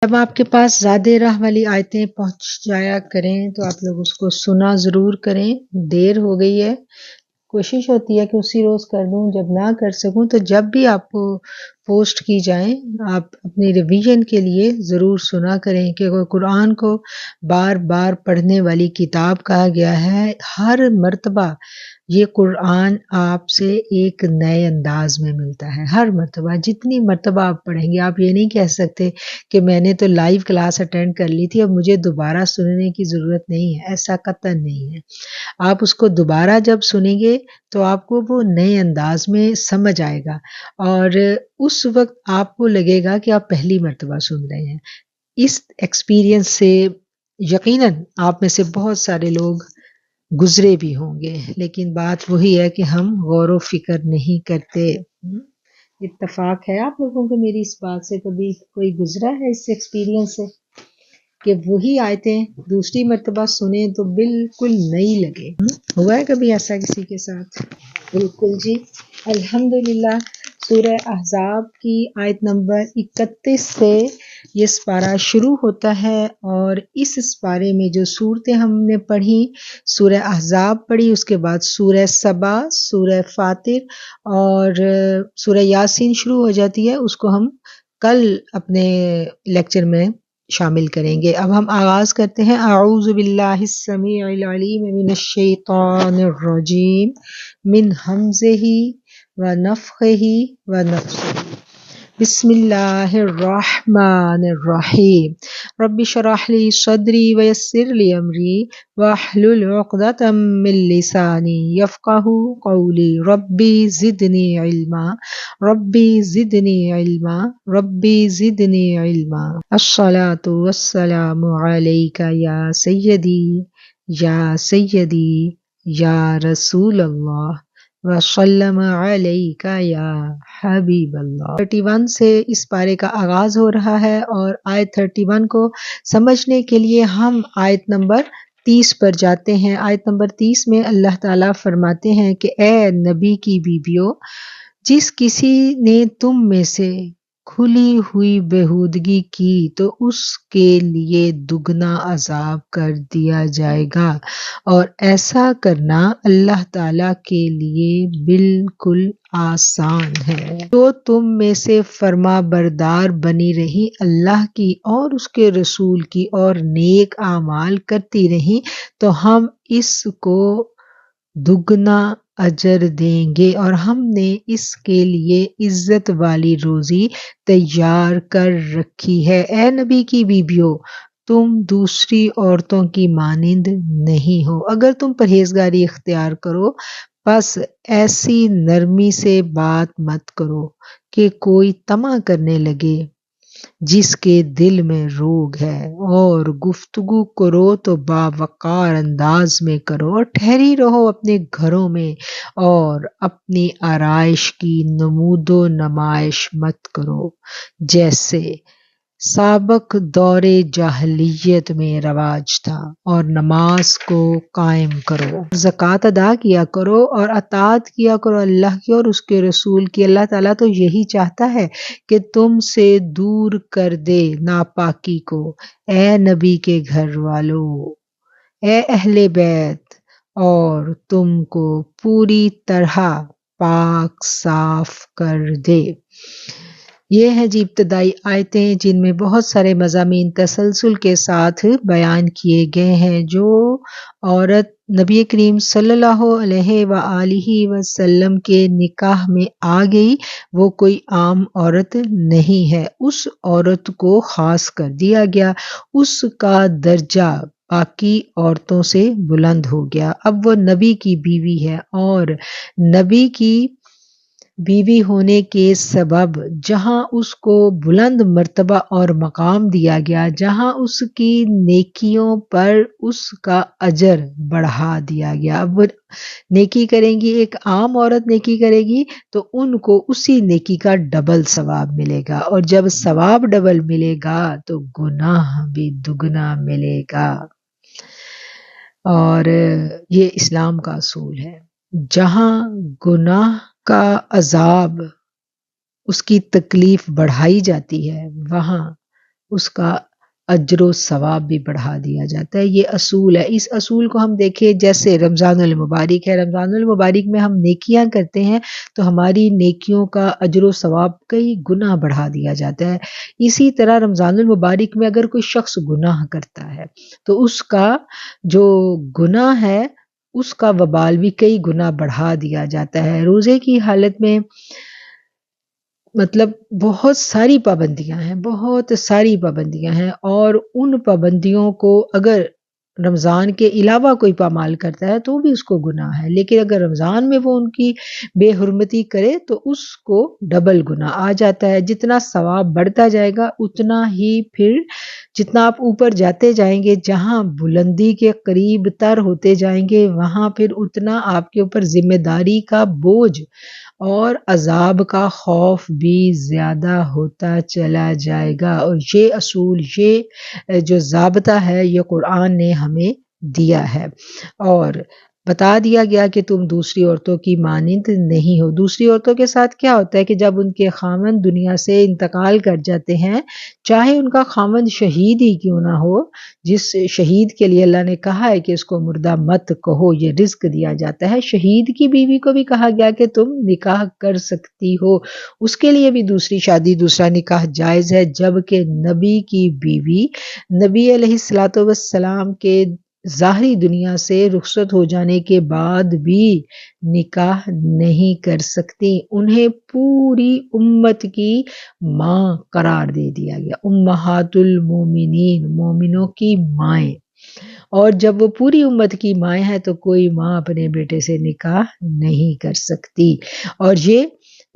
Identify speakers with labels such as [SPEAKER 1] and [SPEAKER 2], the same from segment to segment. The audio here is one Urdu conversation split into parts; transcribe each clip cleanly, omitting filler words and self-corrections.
[SPEAKER 1] جب آپ کے پاس زیادہ راہ والی آیتیں پہنچ جایا کریں تو آپ لوگ اس کو سنا ضرور کریں۔ دیر ہو گئی ہے، کوشش ہوتی ہے کہ اسی روز کر دوں، جب نہ کر سکوں تو جب بھی آپ کو پوسٹ کی جائیں آپ اپنی ریویژن کے لیے ضرور سنا کریں، کہ قرآن کو بار بار پڑھنے والی کتاب کہا گیا ہے۔ ہر مرتبہ یہ قرآن آپ سے ایک نئے انداز میں ملتا ہے، ہر مرتبہ جتنی مرتبہ آپ پڑھیں گے۔ آپ یہ نہیں کہہ سکتے کہ میں نے تو لائیو کلاس اٹینڈ کر لی تھی اب مجھے دوبارہ سننے کی ضرورت نہیں ہے، ایسا قطعاً نہیں ہے۔ آپ اس کو دوبارہ جب سنیں گے تو آپ کو وہ نئے انداز میں سمجھ آئے گا، اور اس وقت آپ کو لگے گا کہ آپ پہلی مرتبہ سن رہے ہیں۔ اس ایکسپیرینس سے یقیناً آپ میں سے بہت سارے لوگ گزرے بھی ہوں گے، لیکن بات وہی ہے کہ ہم غور و فکر نہیں کرتے۔ اتفاق ہے آپ لوگوں کو میری اس بات سے؟ کبھی کوئی گزرا ہے اس ایکسپیرینس سے کہ وہی آیتیں دوسری مرتبہ سنیں تو بالکل نئی لگے؟ ہوا ہے کبھی ایسا کسی کے ساتھ؟ بالکل جی، الحمدللہ۔ سورہ احزاب کی آیت نمبر 31 سے یہ سپارہ شروع ہوتا ہے، اور اس سپارے میں جو صورتیں ہم نے پڑھی، سورہ احزاب پڑھی، اس کے بعد سورہ سبا، سورہ فاطر اور سورہ یاسین شروع ہو جاتی ہے۔ اس کو ہم کل اپنے لیکچر میں شامل کریں گے۔ اب ہم آغاز کرتے ہیں۔ اعوذ باللہ السمیع العلیم من الشیطان الرجیم من ہمزہ ونفخہ ونفثہ۔ بسم اللہ الرحمن الرحیم۔ رب اشرح لی صدری ویسر لی امری واحلل عقدۃ من لسانی یفقہوا قولی۔ ربی زدنی علما، ربی زدنی علما، ربی زدنی علما۔ الصلاۃ والسلام علیک یا سیدی یا سیدی یا رسول اللہ وسلم علیک یا حبیب اللہ۔ 31 سے اس پارے کا آغاز ہو رہا ہے، اور آیت 31 کو سمجھنے کے لیے ہم آیت نمبر 30 پر جاتے ہیں۔ آیت نمبر 30 میں اللہ تعالیٰ فرماتے ہیں کہ اے نبی کی بیویوں، جس کسی نے تم میں سے کھلی ہوئی بےہودگی کی تو اس کے لیے دگنا عذاب کر دیا جائے گا، اور ایسا کرنا اللہ تعالیٰ کے لیے بالکل آسان ہے۔ تو تم میں سے فرما بردار بنی رہی اللہ کی اور اس کے رسول کی، اور نیک اعمال کرتی رہی، تو ہم اس کو دگنا اجر دیں گے، اور ہم نے اس کے لیے عزت والی روزی تیار کر رکھی ہے۔ اے نبی کی بیویوں، تم دوسری عورتوں کی مانند نہیں ہو۔ اگر تم پرہیزگاری اختیار کرو بس ایسی نرمی سے بات مت کرو کہ کوئی طمع کرنے لگے جس کے دل میں روگ ہے، اور گفتگو کرو تو باوقار انداز میں کرو، اور ٹھہری رہو اپنے گھروں میں، اور اپنی آرائش کی نمود و نمائش مت کرو جیسے سابق دور جاہلیت میں رواج تھا، اور نماز کو قائم کرو، زکوٰۃ ادا کیا کرو، اور اطاعت کیا کرو اللہ کی اور اس کے رسول کی۔ اللہ تعالیٰ تو یہی چاہتا ہے کہ تم سے دور کر دے ناپاکی کو۔ اے نبی کے گھر والوں، اے اہل بیت، اور تم کو پوری طرح پاک صاف کر دے۔ یہ ہیں جی ابتدائی آیتیں جن میں بہت سارے مضامین تسلسل کے ساتھ بیان کیے گئے ہیں۔ جو عورت نبی کریم صلی اللہ علیہ وآلہ وسلم کے نکاح میں آ گئی وہ کوئی عام عورت نہیں ہے، اس عورت کو خاص کر دیا گیا، اس کا درجہ باقی عورتوں سے بلند ہو گیا۔ اب وہ نبی کی بیوی ہے، اور نبی کی بیوی ہونے کے سبب جہاں اس کو بلند مرتبہ اور مقام دیا گیا، جہاں اس کی نیکیوں پر اس کا اجر بڑھا دیا گیا۔ اب وہ نیکی کریں گی، ایک عام عورت نیکی کرے گی تو ان کو اسی نیکی کا ڈبل ثواب ملے گا، اور جب ثواب ڈبل ملے گا تو گناہ بھی دگنا ملے گا۔ اور یہ اسلام کا اصول ہے، جہاں گناہ کا عذاب، اس کی تکلیف بڑھائی جاتی ہے، وہاں اس کا اجر و ثواب بھی بڑھا دیا جاتا ہے۔ یہ اصول ہے۔ اس اصول کو ہم دیکھیں جیسے رمضان المبارک ہے، رمضان المبارک میں ہم نیکیاں کرتے ہیں تو ہماری نیکیوں کا اجر و ثواب کئی گنا بڑھا دیا جاتا ہے۔ اسی طرح رمضان المبارک میں اگر کوئی شخص گناہ کرتا ہے تو اس کا جو گناہ ہے اس کا وبال بھی کئی گنا بڑھا دیا جاتا ہے۔ روزے کی حالت میں مطلب بہت ساری پابندیاں ہیں، بہت ساری پابندیاں ہیں، اور ان پابندیوں کو اگر رمضان کے علاوہ کوئی پامال کرتا ہے تو بھی اس کو گناہ ہے، لیکن اگر رمضان میں وہ ان کی بے حرمتی کرے تو اس کو ڈبل گناہ آ جاتا ہے۔ جتنا ثواب بڑھتا جائے گا اتنا ہی پھر جتنا آپ اوپر جاتے جائیں گے، جہاں بلندی کے قریب تر ہوتے جائیں گے، وہاں پھر اتنا آپ کے اوپر ذمہ داری کا بوجھ اور عذاب کا خوف بھی زیادہ ہوتا چلا جائے گا۔ اور یہ اصول، یہ جو ضابطہ ہے، یہ قرآن نے ہمیں دیا ہے اور بتا دیا گیا کہ تم دوسری عورتوں کی مانند نہیں ہو۔ دوسری عورتوں کے ساتھ کیا ہوتا ہے کہ جب ان کے خاوند دنیا سے انتقال کر جاتے ہیں، چاہے ان کا خاوند شہید ہی کیوں نہ ہو، جس شہید کے لیے اللہ نے کہا ہے کہ اس کو مردہ مت کہو، یہ رزق دیا جاتا ہے، شہید کی بیوی کو بھی کہا گیا کہ تم نکاح کر سکتی ہو، اس کے لیے بھی دوسری شادی، دوسرا نکاح جائز ہے، جبکہ نبی کی بیوی نبی علیہ الصلوۃ والسلام کے ظاہری دنیا سے رخصت ہو جانے کے بعد بھی نکاح نہیں کر سکتی۔ انہیں پوری امت کی ماں قرار دے دیا گیا، امہات المومنین، مومنوں کی مائیں، اور جب وہ پوری امت کی مائیں ہیں تو کوئی ماں اپنے بیٹے سے نکاح نہیں کر سکتی۔ اور یہ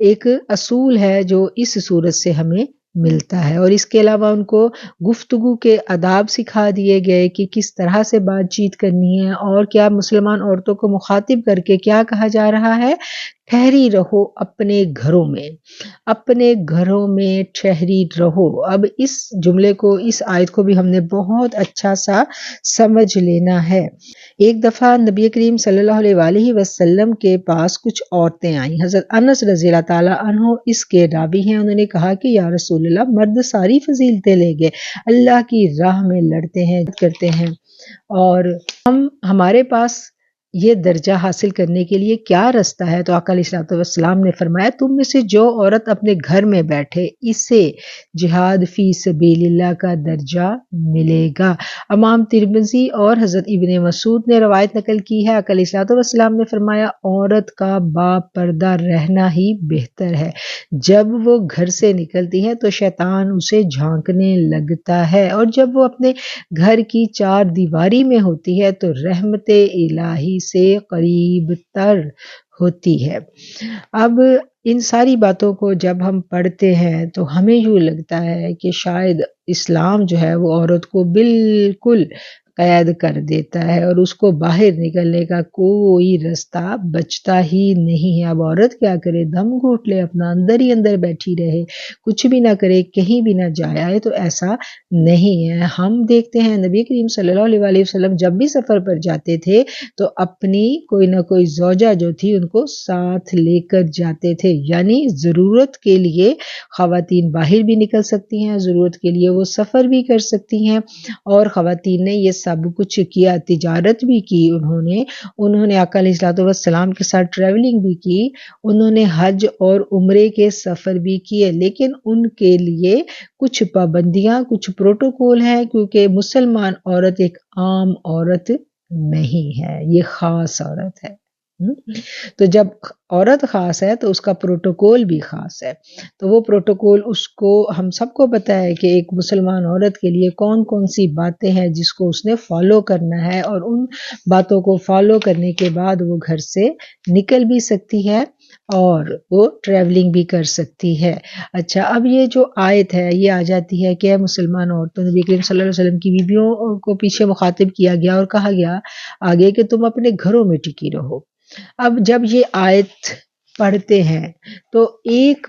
[SPEAKER 1] ایک اصول ہے جو اس صورت سے ہمیں ملتا ہے، اور اس کے علاوہ ان کو گفتگو کے آداب سکھا دیے گئے کہ کس طرح سے بات چیت کرنی ہے، اور کیا مسلمان عورتوں کو مخاطب کر کے کیا کہا جا رہا ہے، ٹھہری رہو اپنے گھروں میں، اپنے گھروں میں ٹھہری رہو۔ اب اس جملے کو، اس آیت کو بھی ہم نے بہت اچھا سا سمجھ لینا ہے۔ ایک دفعہ نبی کریم صلی اللہ علیہ وآلہ وسلم کے پاس کچھ عورتیں آئیں، حضرت انس رضی اللہ تعالیٰ عنہ اس کے راوی ہیں، انہوں نے کہا کہ یا رسول اللہ، مرد ساری فضیلتیں لے گئے، اللہ کی راہ میں لڑتے ہیں، کرتے ہیں، اور ہمارے پاس یہ درجہ حاصل کرنے کے لیے کیا رستہ ہے؟ تو آقا علیہ الصلوۃ والسلام نے فرمایا، تم میں سے جو عورت اپنے گھر میں بیٹھے، اسے جہاد فی سبیل اللہ کا درجہ ملے گا۔ امام ترمذی اور حضرت ابن مسعود نے روایت نقل کی ہے، آقا علیہ الصلوۃ والسلام نے فرمایا، عورت کا با پردہ رہنا ہی بہتر ہے۔ جب وہ گھر سے نکلتی ہے تو شیطان اسے جھانکنے لگتا ہے، اور جب وہ اپنے گھر کی چار دیواری میں ہوتی ہے تو رحمت الہی سے قریب تر ہوتی ہے۔ اب ان ساری باتوں کو جب ہم پڑھتے ہیں تو ہمیں یوں لگتا ہے کہ شاید اسلام جو ہے وہ عورت کو بالکل قید کر دیتا ہے اور اس کو باہر نکلنے کا کوئی رستہ بچتا ہی نہیں ہے۔ اب عورت کیا کرے؟ دم گھوٹ لے، اپنا اندر ہی اندر بیٹھی رہے، کچھ بھی نہ کرے، کہیں بھی نہ جائے آئے، تو ایسا نہیں ہے۔ ہم دیکھتے ہیں نبی کریم صلی اللہ علیہ وآلہ وسلم جب بھی سفر پر جاتے تھے تو اپنی کوئی نہ کوئی زوجہ جو تھی ان کو ساتھ لے کر جاتے تھے، یعنی ضرورت کے لیے خواتین باہر بھی نکل سکتی ہیں، ضرورت کے لیے وہ سفر بھی کر سکتی ہیں، اور خواتین نے یہ سب کچھ کیا، تجارت بھی کی، انہوں نے آقا علیہ الصلوۃ والسلام کے ساتھ ٹریولنگ بھی کی، انہوں نے حج اور عمرے کے سفر بھی کیے، لیکن ان کے لیے کچھ پابندیاں، کچھ پروٹوکول ہیں، کیونکہ مسلمان عورت ایک عام عورت نہیں ہے، یہ خاص عورت ہے۔ تو جب عورت خاص ہے تو اس کا پروٹوکول بھی خاص ہے، تو وہ پروٹوکول اس کو ہم سب کو پتہ ہے کہ ایک مسلمان عورت کے لیے کون کون سی باتیں ہیں جس کو اس نے فالو کرنا ہے، اور ان باتوں کو فالو کرنے کے بعد وہ گھر سے نکل بھی سکتی ہے اور وہ ٹریولنگ بھی کر سکتی ہے۔ اچھا، اب یہ جو آیت ہے یہ آ جاتی ہے کہ مسلمان عورتوں، نبی کریم صلی اللہ علیہ وسلم کی بیویوں کو پیچھے مخاطب کیا گیا اور کہا گیا آگے کہ تم اپنے گھروں میں ٹکی رہو۔ اب جب یہ آیت پڑھتے ہیں تو ایک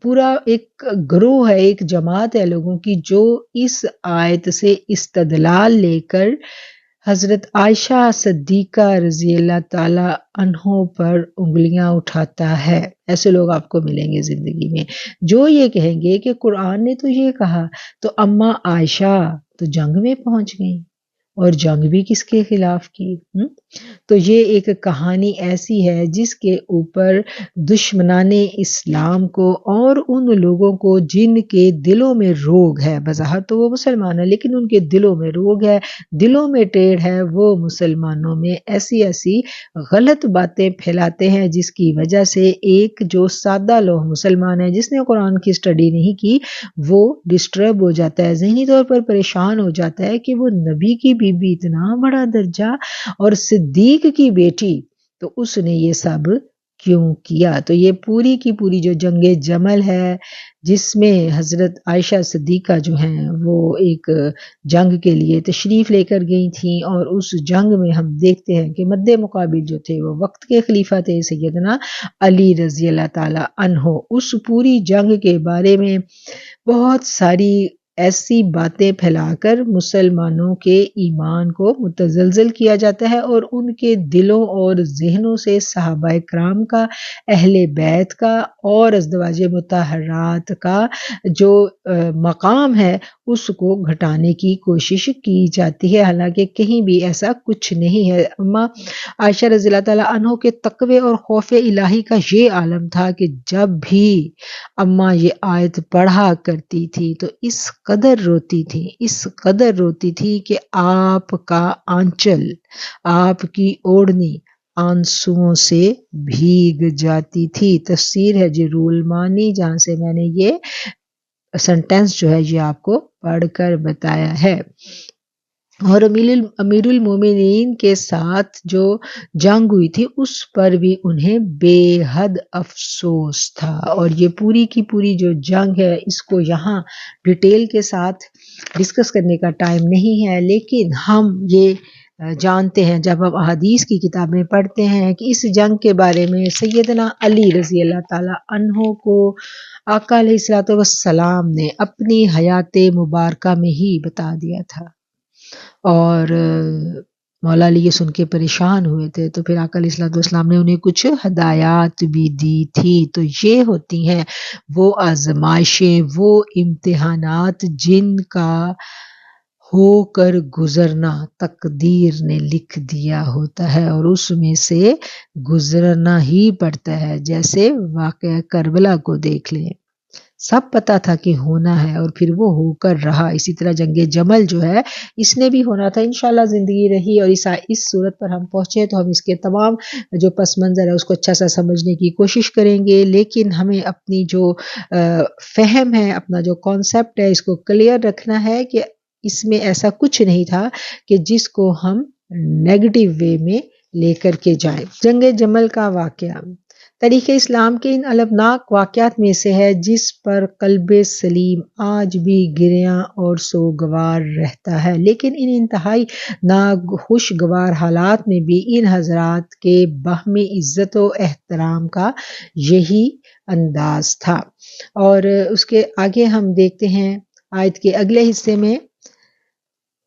[SPEAKER 1] پورا ایک گروہ ہے، ایک جماعت ہے لوگوں کی جو اس آیت سے استدلال لے کر حضرت عائشہ صدیقہ رضی اللہ تعالی عنہ پر انگلیاں اٹھاتا ہے. ایسے لوگ آپ کو ملیں گے زندگی میں جو یہ کہیں گے کہ قرآن نے تو یہ کہا، تو اماں عائشہ تو جنگ میں پہنچ گئیں، اور جنگ بھی کس کے خلاف کی؟ تو یہ ایک کہانی ایسی ہے جس کے اوپر دشمنان اسلام کو اور ان لوگوں کو جن کے دلوں میں روگ ہے، بظاہر تو وہ مسلمان ہیں لیکن ان کے دلوں میں روگ ہے، دلوں میں ٹیڑھ ہے، وہ مسلمانوں میں ایسی ایسی غلط باتیں پھیلاتے ہیں جس کی وجہ سے ایک جو سادہ لوگ مسلمان ہے جس نے قرآن کی اسٹڈی نہیں کی، وہ ڈسٹرب ہو جاتا ہے، ذہنی طور پر پریشان ہو جاتا ہے کہ وہ نبی کی بیوی اتنا بڑا درجہ اور صدیق کی بیٹی، تو اس نے یہ سب کیوں کیا؟ تو یہ پوری کی پوری جو جنگ جمل ہے جس میں حضرت عائشہ صدیقہ جو ہیں وہ ایک جنگ کے لیے تشریف لے کر گئی تھیں، اور اس جنگ میں ہم دیکھتے ہیں کہ مد مقابل جو تھے وہ وقت کے خلیفہ تھے سیدنا علی رضی اللہ تعالی عنہ. اس پوری جنگ کے بارے میں بہت ساری ایسی باتیں پھیلا کر مسلمانوں کے ایمان کو متزلزل کیا جاتا ہے، اور ان کے دلوں اور ذہنوں سے صحابہ کرام کا، اہل بیت کا اور ازواج مطہرات کا جو مقام ہے اس کو گھٹانے کی کوشش کی جاتی ہے، حالانکہ کہیں بھی ایسا کچھ نہیں ہے. اماں عائشہ رضی اللہ تعالیٰ عنہ کے تقوی اور خوف الہی کا یہ عالم تھا کہ جب بھی اماں یہ آیت پڑھا کرتی تھی تو اس قدر روتی تھی، اس قدر روتی تھی کہ آپ کا آنچل، آپ کی اوڑھنی آنسوؤں سے بھیگ جاتی تھی. تفسیر ہے جی رول مانی جہاں سے میں نے یہ سنٹینس جو ہے یہ آپ کو پڑھ کر بتایا ہے. اور امیر المومنین کے ساتھ جو جنگ ہوئی تھی اس پر بھی انہیں بے حد افسوس تھا، اور یہ پوری کی پوری جو جنگ ہے اس کو یہاں ڈیٹیل کے ساتھ ڈسکس کرنے کا ٹائم نہیں ہے، لیکن ہم یہ جانتے ہیں جب ہم احادیث کی کتابیں پڑھتے ہیں کہ اس جنگ کے بارے میں سیدنا علی رضی اللہ تعالی عنہ کو آقا علیہ الصلوۃ والسلام نے اپنی حیات مبارکہ میں ہی بتا دیا تھا، اور مولا علی یہ سن کے پریشان ہوئے تھے، تو پھر آقا علیہ الصلوۃ والسلام نے انہیں کچھ ہدایات بھی دی تھی. تو یہ ہوتی ہیں وہ آزمائشیں، وہ امتحانات جن کا ہو کر گزرنا تقدیر نے لکھ دیا ہوتا ہے، اور اس میں سے گزرنا ہی پڑتا ہے. جیسے واقعہ کربلا کو دیکھ لیں، سب پتا تھا کہ ہونا ہے اور پھر وہ ہو کر رہا. اسی طرح جنگ جمل جو ہے اس نے بھی ہونا تھا، انشاءاللہ زندگی رہی اور اس صورت پر ہم پہنچے تو ہم اس کے تمام جو پس منظر ہے اس کو اچھا سا سمجھنے کی کوشش کریں گے، لیکن ہمیں اپنی جو فہم ہے، اپنا جو کانسیپٹ ہے اس کو کلیئر رکھنا ہے کہ اس میں ایسا کچھ نہیں تھا کہ جس کو ہم نیگیٹو وے میں لے کر کے جائیں. جنگ جمل کا واقعہ تاریخ اسلام کے ان المناک واقعات میں سے ہے جس پر قلب سلیم آج بھی گریاں اور سوگوار رہتا ہے، لیکن ان انتہائی ناخوشگوار حالات میں بھی ان حضرات کے باہمی عزت و احترام کا یہی انداز تھا. اور اس کے آگے ہم دیکھتے ہیں آیت کے اگلے حصے میں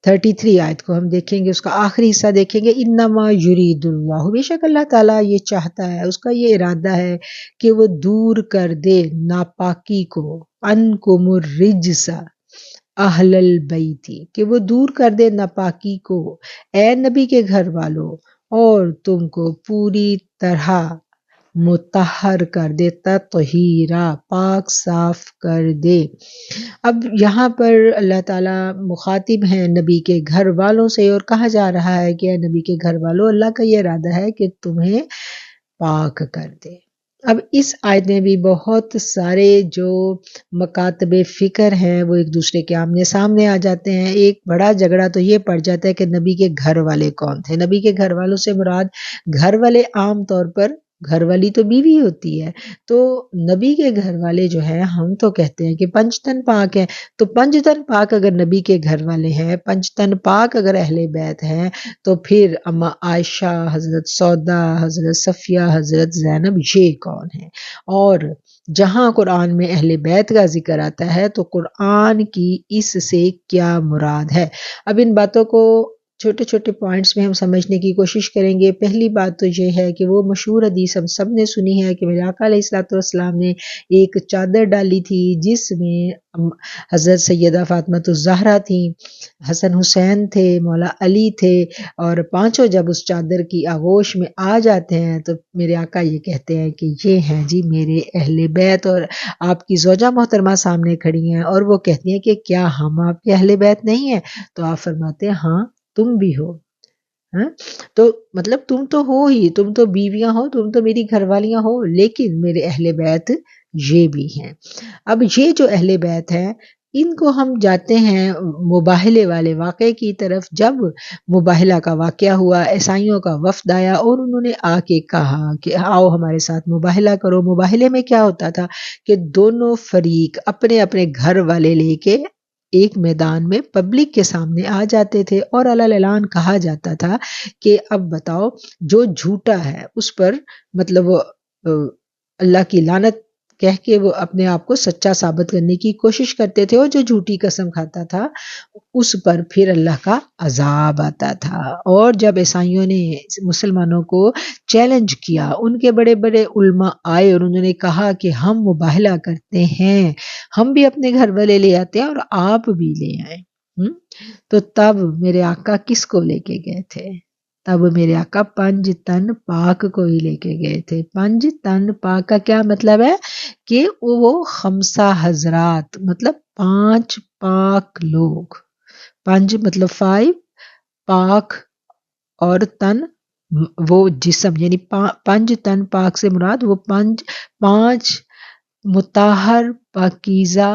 [SPEAKER 1] 33 آیت کو ہم دیکھیں گے، اس کا آخری حصہ دیکھیں گے. انما یرید اللہ، بے شک اللہ تعالیٰ یہ چاہتا ہے، اس کا یہ ارادہ ہے کہ وہ دور کر دے ناپاکی کو، عنکم الرجس اہل البیت، کہ وہ دور کر دے ناپاکی کو اے نبی کے گھر والوں، اور تم کو پوری طرح مطہر کر دے، تطہیرا پاک صاف کر دے. اب یہاں پر اللہ تعالیٰ مخاطب ہیں نبی کے گھر والوں سے اور کہا جا رہا ہے کہ اے نبی کے گھر والوں، اللہ کا یہ ارادہ ہے کہ تمہیں پاک کر دے. اب اس آیت میں بھی بہت سارے جو مکاتب فکر ہیں وہ ایک دوسرے کے آمنے سامنے آ جاتے ہیں. ایک بڑا جھگڑا تو یہ پڑ جاتا ہے کہ نبی کے گھر والے کون تھے. نبی کے گھر والوں سے مراد گھر والے عام طور پر گھر والی تو بیوی ہوتی ہے، تو نبی کے گھر والے جو ہیں ہم تو کہتے ہیں کہ پنج تن پاک ہیں، تو پنج تن پاک اگر نبی کے گھر والے ہیں، پنج تن پاک اگر اہل بیت ہیں، تو پھر اما عائشہ، حضرت سودا، حضرت صفیہ، حضرت زینب یہ کون ہیں؟ اور جہاں قرآن میں اہل بیت کا ذکر آتا ہے تو قرآن کی اس سے کیا مراد ہے؟ اب ان باتوں کو چھوٹے چھوٹے پوائنٹس میں ہم سمجھنے کی کوشش کریں گے۔ پہلی بات تو یہ ہے کہ وہ مشہور حدیث ہم سب نے سنی ہے کہ میرے آقا علیہ الصلوۃ والسلام نے ایک چادر ڈالی تھی جس میں حضرت سیدہ فاطمہ الزہرا تھیں، حسن حسین تھے، مولا علی تھے، اور پانچوں جب اس چادر کی آغوش میں آ جاتے ہیں تو میرے آقا یہ کہتے ہیں کہ یہ ہیں جی میرے اہل بیت، اور آپ کی زوجہ محترمہ سامنے کھڑی ہیں اور وہ کہتی ہیں کہ کیا ہم آپ کے اہل بیت نہیں ہیں؟ تو آپ فرماتے ہیں ہاں تم بھی ہو۔ ہاں تو مطلب تم تو ہو ہی، تم تو بیویاں ہو، تم تو میری گھر والیاں ہو، لیکن میرے اہل بیت یہ بھی ہیں۔ اب یہ جو اہل بیت ہیں ان کو ہم جاتے ہیں مباہلے والے واقعے کی طرف۔ جب مباہلہ کا واقعہ ہوا، عیسائیوں کا وفد آیا اور انہوں نے آ کے کہا کہ آؤ ہمارے ساتھ مباہلہ کرو۔ مباہلے میں کیا ہوتا تھا کہ دونوں فریق اپنے اپنے گھر والے لے کے ایک میدان میں پبلک کے سامنے آ جاتے تھے اور اعلان کہا جاتا تھا کہ اب بتاؤ جو جھوٹا ہے اس پر مطلب وہ اللہ کی لعنت کہہ کے وہ اپنے آپ کو سچا ثابت کرنے کی کوشش کرتے تھے، اور جو جھوٹی قسم کھاتا تھا اس پر پھر اللہ کا عذاب آتا تھا۔ اور جب عیسائیوں نے مسلمانوں کو چیلنج کیا، ان کے بڑے بڑے علماء آئے اور انہوں نے کہا کہ ہم مباہلہ کرتے ہیں، ہم بھی اپنے گھر والے لے آتے ہیں اور آپ بھی لے آئیں۔ تو تب میرے آقا کس کو لے کے گئے تھے؟ تب میرے آقا 5 تن پاک کو ہی لے کے گئے تھے۔ 5 تن پاک کا کیا مطلب ہے کہ وہ 5 حضرات، مطلب 5 پاک لوگ۔ 5 مطلب 5 پاک، اور تن وہ جسم، یعنی 5 تن پاک سے مراد وہ 5 مطہر پاکیزہ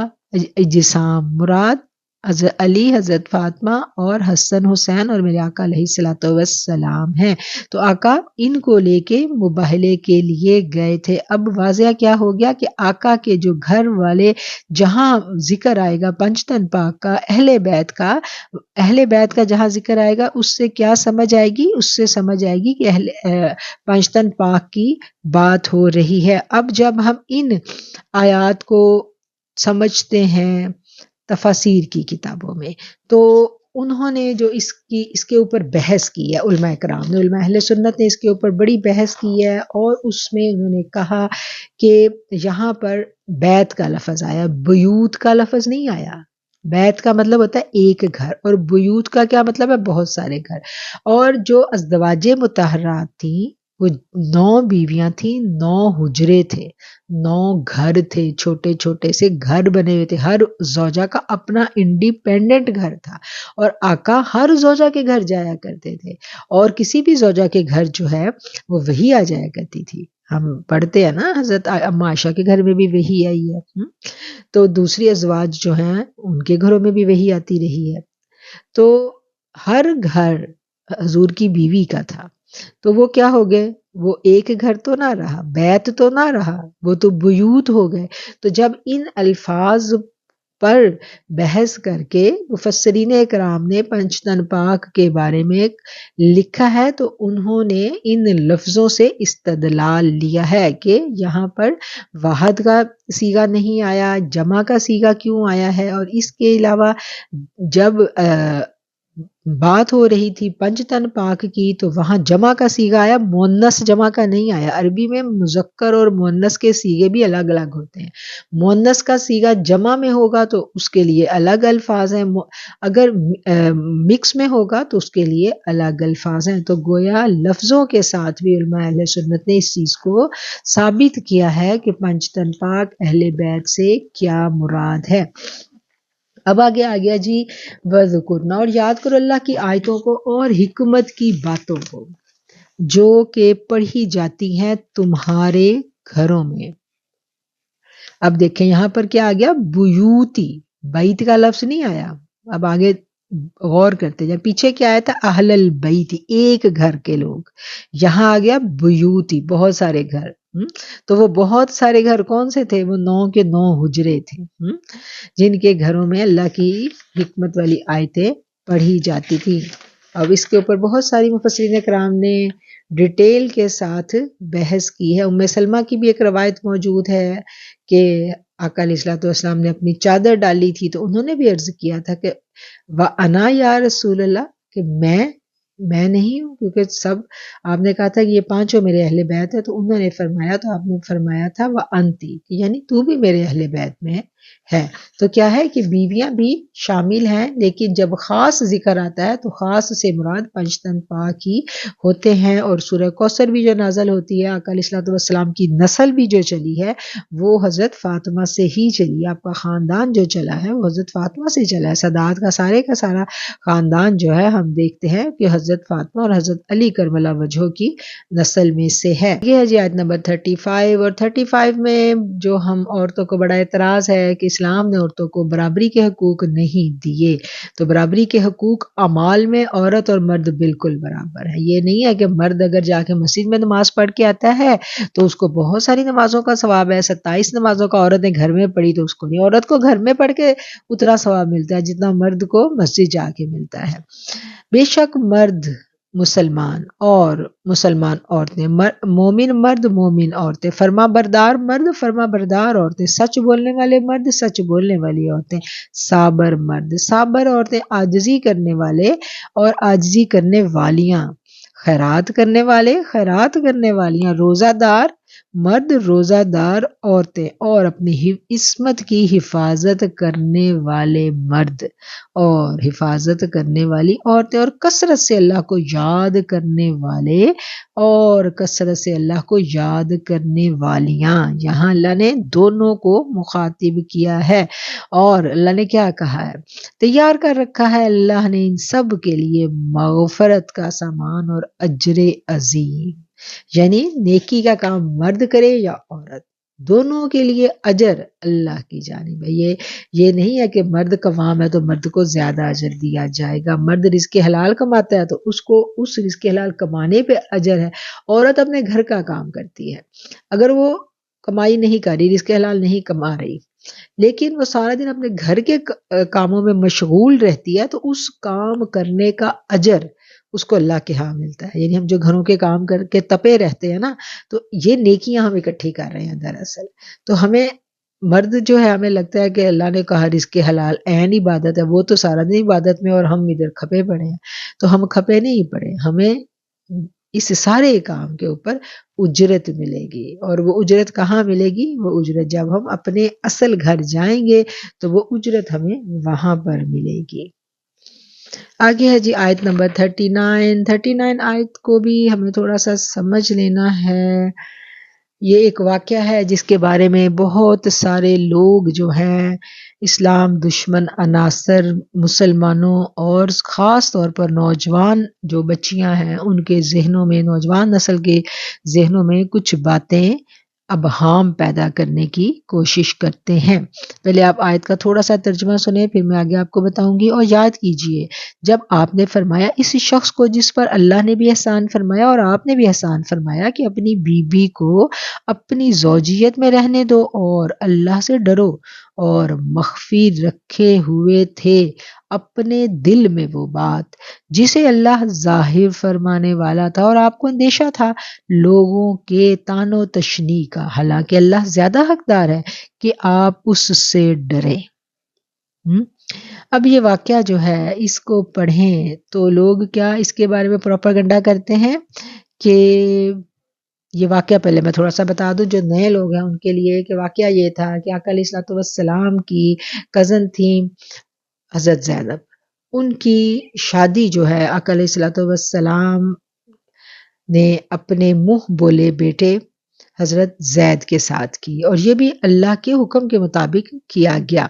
[SPEAKER 1] اجسام مراد حضرت علی، حضرت فاطمہ اور حسن حسین اور میرے آقا علیہ الصلوۃ والسلام ہیں۔ تو آقا ان کو لے کے مباہلے کے لیے گئے تھے۔ اب واضح کیا ہو گیا کہ آقا کے جو گھر والے، جہاں ذکر آئے گا 5 تن پاک کا، اہل بیت کا جہاں ذکر آئے گا اس سے کیا سمجھ آئے گی؟ اس سے سمجھ آئے گی کہ 5 تن پاک کی بات ہو رہی ہے۔ اب جب ہم ان آیات کو سمجھتے ہیں تفاسیر کی کتابوں میں، تو انہوں نے جو اس کے اوپر بحث کی ہے، علماء کرام نے، علماء اہل سنت نے اس کے اوپر بڑی بحث کی ہے، اور اس میں انہوں نے کہا کہ یہاں پر بیت کا لفظ آیا، بیوت کا لفظ نہیں آیا۔ بیت کا مطلب ہوتا ہے ایک گھر، اور بیوت کا کیا مطلب ہے؟ بہت سارے گھر۔ اور جو ازدواج مطہرات تھیں وہ 9 بیویاں تھیں، 9 حجرے تھے، 9 گھر تھے، چھوٹے چھوٹے سے گھر بنے ہوئے تھے، ہر زوجہ کا اپنا انڈیپینڈنٹ گھر تھا، اور آقا ہر زوجہ کے گھر جایا کرتے تھے، اور کسی بھی زوجہ کے گھر جو ہے وہ وہی آ جایا کرتی تھی۔ ہم پڑھتے ہیں نا حضرت اما عائشہ کے گھر میں بھی وہی آئی ہے، تو دوسری ازواج جو ہیں ان کے گھروں میں بھی وہی آتی رہی ہے۔ تو ہر گھر حضور کی بیوی کا تھا، تو وہ کیا ہو گئے؟ وہ ایک گھر تو نہ رہا، بیت تو نہ رہا، وہ تو بیوت ہو گئے۔ تو جب ان الفاظ پر بحث کر کے مفسرین اکرام نے 5 تن پاک کے بارے میں لکھا ہے، تو انہوں نے ان لفظوں سے استدلال لیا ہے کہ یہاں پر واحد کا صیغہ نہیں آیا، جمع کا صیغہ کیوں آیا ہے، اور اس کے علاوہ جب بات ہو رہی تھی 5 تن پاک کی تو وہاں جمع کا صیغہ آیا، مؤنث جمع کا نہیں آیا۔ عربی میں مذکر اور مؤنث کے صیغے بھی الگ الگ ہوتے ہیں۔ مؤنث کا صیغہ جمع میں ہوگا تو اس کے لیے الگ الفاظ ہیں، اگر مکس میں ہوگا تو اس کے لیے الگ الفاظ ہیں۔ تو گویا لفظوں کے ساتھ بھی علماء اہل سنت نے اس چیز کو ثابت کیا ہے کہ 5 تن پاک اہل بیت سے کیا مراد ہے۔ اب آگے آ گیا جی وَذْكُرْنَا، اور یاد کرو اللہ کی آیتوں کو اور حکمت کی باتوں کو جو کہ پڑھی جاتی ہیں تمہارے گھروں میں۔ اب دیکھیں یہاں پر کیا آ گیا؟ بیوتی، بیت کا لفظ نہیں آیا۔ اب آگے غور کرتے جائیں، پیچھے کیا آیا تھا؟ اہل البیت، ایک گھر کے لوگ، یہاں آ گیا بیوتی، بہت سارے گھر۔ تو وہ بہت سارے گھر کون سے تھے؟ وہ 9 کے 9 حجرے تھے، جن کے گھروں میں اللہ کی حکمت والی آیتیں پڑھی جاتی تھی۔ اب اس کے اوپر بہت ساری مفسرین کرام نے ڈیٹیل کے ساتھ بحث کی ہے۔ ام سلمہ کی بھی ایک روایت موجود ہے کہ آقا علیہ الصلوۃ والسلام نے اپنی چادر ڈالی تھی تو انہوں نے بھی عرض کیا تھا کہ وَأَنَا یا رسول اللہ، کہ میں میں نہیں ہوں، کیونکہ سب آپ نے کہا تھا کہ یہ پانچوں میرے اہل بیت ہے، تو انہوں نے فرمایا تو آپ نے فرمایا تھا وَأَنْتِ، یعنی تو بھی میرے اہل بیت میں ہے۔ تو کیا ہے کہ بیویاں بھی شامل ہیں، لیکن جب خاص ذکر آتا ہے تو خاص سے مراد پنجتن پاک ہی ہوتے ہیں۔ اور سورہ کوثر بھی جو نازل ہوتی ہے، آقا علیہ الصلوۃ والسلام کی نسل بھی جو چلی ہے وہ حضرت فاطمہ سے ہی چلی ہے۔ آپ کا خاندان جو چلا ہے وہ حضرت فاطمہ سے چلا ہے۔ سادات کا سارا خاندان جو ہے ہم دیکھتے ہیں کہ حضرت فاطمہ اور حضرت علی کرم اللہ وجہہ کی نسل میں سے ہے۔ یہ ہے جی آیت نمبر 35 اور 35 میں جو ہم عورتوں کو بڑا اعتراض ہے کہ اسلام نے عورتوں کو برابری کے حقوق نہیں دیے۔ تو برابری کے حقوق اعمال میں عورت اور مرد بالکل برابر ہے۔ یہ نہیں ہے کہ مرد اگر جا کے مسجد میں نماز پڑھ کے آتا ہے تو اس کو بہت ساری نمازوں کا ثواب ہے، 27 نمازوں کا عورت نے گھر میں پڑھی تو اس کو نہیں، عورت کو گھر میں پڑھ کے اتنا ثواب ملتا ہے جتنا مرد کو مسجد جا کے ملتا ہے۔ بے شک مرد مسلمان اور مسلمان عورتیں، مومن مرد مومن عورتیں، فرما بردار مرد فرما بردار عورتیں، سچ بولنے والے مرد سچ بولنے والی عورتیں، صابر مرد صابر عورتیں، عاجزی کرنے والے اور عاجزی کرنے والیاں، خیرات کرنے والے خیرات کرنے والیاں، روزہ دار مرد روزہ دار عورتیں، اور اپنی عصمت کی حفاظت کرنے والے مرد اور حفاظت کرنے والی عورتیں، اور کثرت سے اللہ کو یاد کرنے والے اور کثرت سے اللہ کو یاد کرنے والیاں۔ یہاں اللہ نے دونوں کو مخاطب کیا ہے، اور اللہ نے کیا کہا ہے؟ تیار کر رکھا ہے اللہ نے ان سب کے لیے مغفرت کا سامان اور اجر عظیم، یعنی نیکی کا کام مرد کرے یا عورت، دونوں کے لیے اجر اللہ کی جانب ہے۔ یہ نہیں ہے کہ مرد کا کام ہے تو مرد کو زیادہ اجر دیا جائے گا، مرد رزق حلال کماتا ہے تو اس کو اس رزق حلال کمانے پہ اجر ہے۔ عورت اپنے گھر کا کام کرتی ہے، اگر وہ کمائی نہیں کر رہی، رزق حلال نہیں کما رہی، لیکن وہ سارا دن اپنے گھر کے کاموں میں مشغول رہتی ہے، تو اس کام کرنے کا اجر اس کو اللہ کے ہاں ملتا ہے۔ یعنی ہم جو گھروں کے کام کر کے تپے رہتے ہیں نا، تو یہ نیکیاں ہم اکٹھی کر رہے ہیں دراصل۔ تو ہمیں مرد جو ہے، ہمیں لگتا ہے کہ اللہ نے کہا رزق حلال عین عبادت ہے، وہ تو سارا دن عبادت میں اور ہم ادھر کھپے پڑے ہیں، تو ہم کھپے نہیں پڑے، ہمیں اس سارے کام کے اوپر اجرت ملے گی۔ اور وہ اجرت کہاں ملے گی؟ وہ اجرت جب ہم اپنے اصل گھر جائیں گے تو وہ اجرت ہمیں وہاں پر ملے گی۔ آگے ہے جی آیت نمبر 39 آیت کو بھی ہمیں تھوڑا سا سمجھ لینا ہے۔ یہ ایک واقعہ ہے جس کے بارے میں بہت سارے لوگ جو ہیں اسلام دشمن عناصر مسلمانوں اور خاص طور پر نوجوان جو بچیاں ہیں ان کے ذہنوں میں، نوجوان نسل کے ذہنوں میں کچھ باتیں ابہام پیدا کرنے کی کوشش کرتے ہیں۔ پہلے آپ آیت کا تھوڑا سا ترجمہ سنیں، پھر میں آگے آپ کو بتاؤں گی۔ اور یاد کیجئے جب آپ نے فرمایا اس شخص کو جس پر اللہ نے بھی احسان فرمایا اور آپ نے بھی احسان فرمایا کہ اپنی بیوی کو اپنی زوجیت میں رہنے دو اور اللہ سے ڈرو، اور مخفی رکھے ہوئے تھے اپنے دل میں وہ بات جسے اللہ ظاہر فرمانے والا تھا، اور آپ کو اندیشہ تھا لوگوں کے طعن و تشنیع کا، حالانکہ اللہ زیادہ حقدار ہے کہ آپ اس سے ڈریں۔ اب یہ واقعہ جو ہے اس کو پڑھیں تو لوگ کیا اس کے بارے میں پروپیگنڈا کرتے ہیں کہ یہ واقعہ، پہلے میں تھوڑا سا بتا دوں جو نئے لوگ ہیں ان کے لیے، کہ واقعہ یہ تھا کہ آقا علیہ الصلوۃ والسلام کی کزن تھی حضرت زینب، ان کی شادی جو ہے آقا علیہ الصلوۃ والسلام نے اپنے منہ بولے بیٹے حضرت زید کے ساتھ کی، اور یہ بھی اللہ کے حکم کے مطابق کیا گیا۔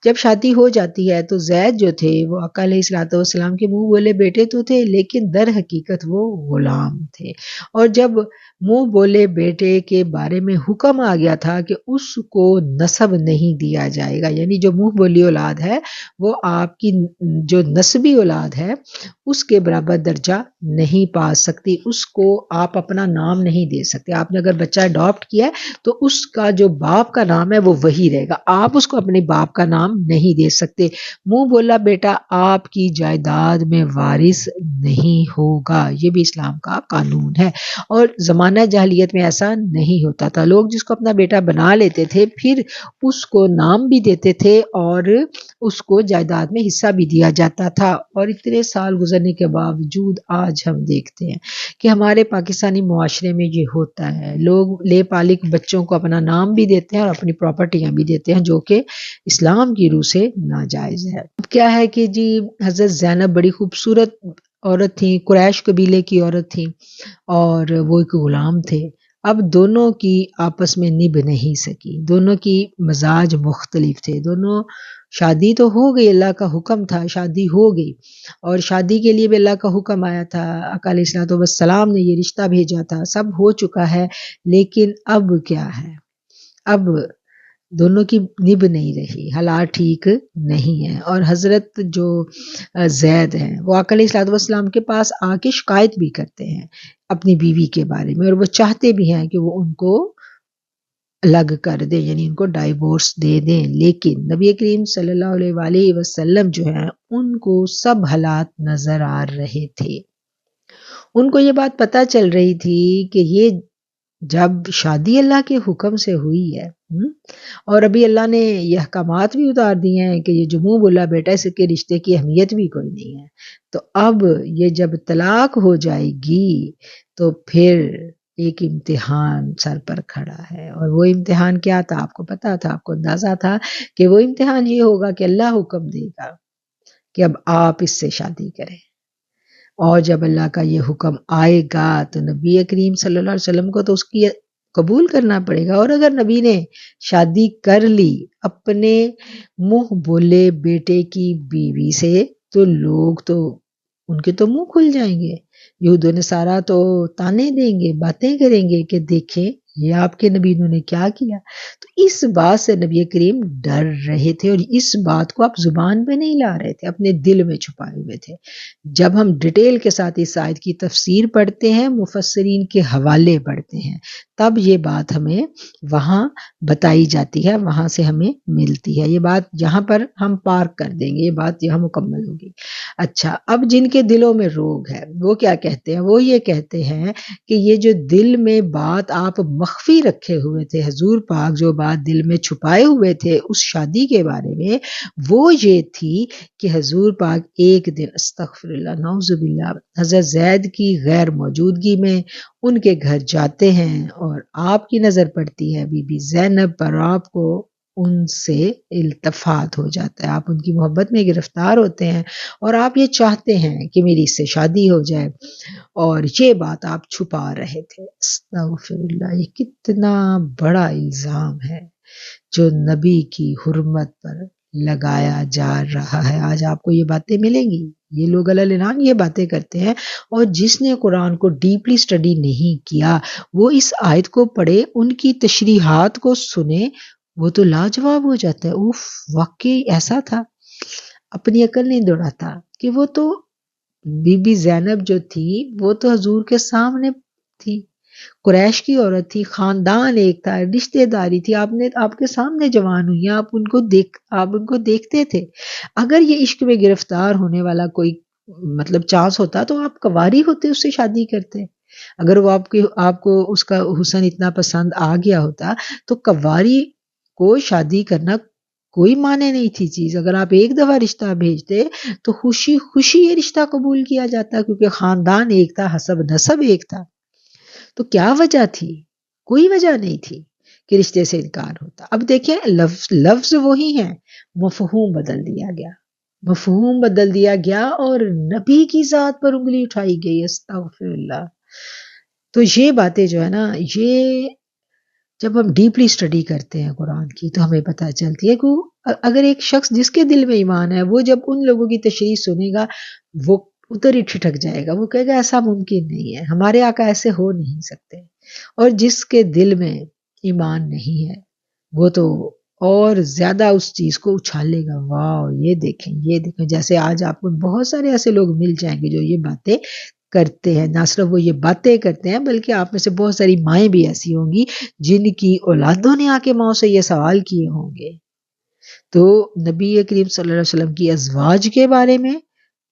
[SPEAKER 1] جب شادی ہو جاتی ہے تو زید جو تھے وہ آقا علیہ الصلوۃ والسلام کے منہ بولے بیٹے تو تھے، لیکن در حقیقت وہ غلام تھے، اور جب منہ بولے بیٹے کے بارے میں حکم آ گیا تھا کہ اس کو نسب نہیں دیا جائے گا، یعنی جو منہ بولی اولاد ہے وہ آپ کی جو نسبی اولاد ہے اس کے برابر درجہ نہیں پا سکتی، اس کو آپ اپنا نام نہیں دے سکتے۔ آپ نے اگر بچہ اڈاپٹ کیا ہے تو اس کا جو باپ کا نام ہے وہ وہی رہے گا، آپ اس کو اپنے باپ کا نام نہیں دے سکتے۔ منہ بولا بیٹا آپ کی جائیداد میں وارث نہیں ہوگا، یہ بھی اسلام کا قانون ہے، اور زمانہ جاہلیت میں ایسا نہیں ہوتا تھا۔ لوگ جس کو اپنا بیٹا بنا لیتے تھے پھر اس کو نام بھی دیتے تھے اور اس کو جائیداد میں حصہ بھی دیا جاتا تھا۔ اور اتنے سال گزرنے کے باوجود آج ہم دیکھتے ہیں کہ ہمارے پاکستانی معاشرے میں یہ ہوتا ہے، لوگ لے پالک بچوں کو اپنا نام بھی دیتے ہیں اور اپنی پراپرٹیاں بھی دیتے ہیں، جو کہ اسلام کی روح سے ناجائز ہے۔ اب کیا ہے کہ جی حضرت زینب بڑی خوبصورت عورت تھیں، قریش قبیلے کی عورت تھیں اور وہ ایک غلام تھے۔ اب دونوں کی آپس میں نبھ نہیں سکی، دونوں کی مزاج مختلف تھے، دونوں شادی تو ہو گئی، اللہ کا حکم تھا، شادی ہو گئی اور شادی کے لیے بھی اللہ کا حکم آیا تھا، آقا علیہ الصلوۃ والسلام نے یہ رشتہ بھیجا تھا، سب ہو چکا ہے، لیکن اب کیا ہے، اب دونوں کی نبھ نہیں رہی، حالات ٹھیک نہیں ہے۔ اور حضرت جو زید ہیں وہ آقا علیہ الصلوۃ والسلام کے پاس آ کے شکایت بھی کرتے ہیں اپنی بیوی کے بارے میں، اور وہ چاہتے بھی ہیں کہ وہ ان کو الگ کر دیں، یعنی ان کو ڈائیورس دے دیں، لیکن نبی کریم صلی اللہ علیہ وآلہ وسلم جو ہیں ان کو سب حالات نظر آ رہے تھے، ان کو یہ بات پتہ چل رہی تھی کہ یہ جب شادی اللہ کے حکم سے ہوئی ہے اور ابھی اللہ نے یہ احکامات بھی اتار دیے ہیں کہ یہ جو منہ بولا بیٹا اس کے رشتے کی اہمیت بھی کوئی نہیں ہے، تو اب یہ جب طلاق ہو جائے گی تو پھر ایک امتحان سر پر کھڑا ہے، اور وہ امتحان کیا تھا آپ کو پتا تھا، آپ کو اندازہ تھا کہ وہ امتحان یہ ہوگا کہ اللہ حکم دے گا کہ اب آپ اس سے شادی کریں، اور جب اللہ کا یہ حکم آئے گا تو نبی کریم صلی اللہ علیہ وسلم کو تو اس کی قبول کرنا پڑے گا، اور اگر نبی نے شادی کر لی اپنے منہ بولے بیٹے کی بیوی سے تو لوگ تو ان کے تو منہ کھل جائیں گے، یہود و نصارہ تو تانے دیں گے، باتیں کریں گے کہ دیکھیں یہ آپ کے نبی نے کیا کیا۔ تو اس بات سے نبی کریم ڈر رہے تھے اور اس بات کو آپ زبان پہ نہیں لا رہے تھے، اپنے دل میں چھپائے ہوئے تھے۔ جب ہم ڈیٹیل کے ساتھ اس آیت کی تفسیر پڑھتے ہیں، مفسرین کے حوالے پڑھتے ہیں، تب یہ بات ہمیں وہاں بتائی جاتی ہے، وہاں سے ہمیں ملتی ہے۔ یہ بات یہاں پر ہم پارک کر دیں گے، یہ بات یہاں مکمل ہوگی۔ اچھا، اب جن کے دلوں میں روگ ہے وہ کیا کہتے ہیں؟ وہ یہ کہتے ہیں کہ یہ جو دل میں بات آپ مخفی رکھے ہوئے تھے، حضور پاک جو بات دل میں چھپائے ہوئے تھے اس شادی کے بارے میں، وہ یہ تھی کہ حضور پاک ایک دن استغفر اللہ نعوذ باللہ حضرت زید کی غیر موجودگی میں ان کے گھر جاتے ہیں اور آپ کی نظر پڑتی ہے بی بی زینب پر، آپ کو ان سے التفات ہو جاتا ہے، آپ ان کی محبت میں گرفتار ہوتے ہیں اور آپ یہ چاہتے ہیں کہ میری اس سے شادی ہو جائے، اور یہ بات آپ چھپا رہے تھے۔ استغفر اللہ، یہ کتنا بڑا الزام ہے جو نبی کی حرمت پر لگایا جا رہا ہے۔ آج آپ کو یہ باتیں ملیں گی، یہ لوگ علناً یہ باتیں کرتے ہیں، اور جس نے قرآن کو ڈیپلی سٹڈی نہیں کیا وہ اس آیت کو پڑھے، ان کی تشریحات کو سنے، وہ تو لاجواب ہو جاتا ہے، اوف واقعی ایسا تھا، اپنی عقل نہیں دوڑاتا کہ وہ تو بی بی زینب جو تھی وہ تو حضور کے سامنے تھی، قریش کی عورت تھی، خاندان ایک تھا، رشتہ داری تھی، آپ کے سامنے جوان ہوئی، آپ ان کو دیکھتے تھے۔ اگر یہ عشق میں گرفتار ہونے والا کوئی مطلب چانس ہوتا تو آپ کنواری ہوتے اس سے شادی کرتے، اگر وہ آپ کو اس کا حسن اتنا پسند آ گیا ہوتا تو کنواری کو شادی کرنا کوئی معنی نہیں تھی چیز، اگر آپ ایک دفعہ رشتہ بھیجتے تو خوشی خوشی یہ رشتہ قبول کیا جاتا، کیونکہ خاندان ایک تھا، حسب نسب ایک تھا۔ تو کیا وجہ تھی؟ کوئی وجہ نہیں تھی کہ رشتے سے انکار ہوتا۔ اب دیکھیں لفظ وہی ہیں، مفہوم بدل دیا گیا، مفہوم بدل دیا گیا اور نبی کی ذات پر انگلی اٹھائی گئی، استغفر اللہ۔ تو یہ باتیں جو ہے نا، یہ جب ہم ڈیپلی سٹڈی کرتے ہیں قرآن کی تو ہمیں پتہ چلتی ہے کہ اگر ایک شخص جس کے دل میں ایمان ہے وہ جب ان لوگوں کی تشریح سنے گا وہ ادھر ہی ٹھٹک جائے گا، وہ کہے گا ایسا ممکن نہیں ہے، ہمارے آقا ایسے ہو نہیں سکتے، اور جس کے دل میں ایمان نہیں ہے وہ تو اور زیادہ اس چیز کو اچھالے گا، واو یہ دیکھیں یہ دیکھیں، جیسے آج آپ کو بہت سارے ایسے لوگ مل جائیں گے جو یہ باتیں کرتے ہیں، نہ صرف وہ یہ باتیں کرتے ہیں بلکہ آپ میں سے بہت ساری مائیں بھی ایسی ہوں گی جن کی اولادوں نے آ کے ماؤں سے یہ سوال کیے ہوں گے۔ تو نبی کریم صلی اللہ علیہ وسلم کی ازواج کے بارے میں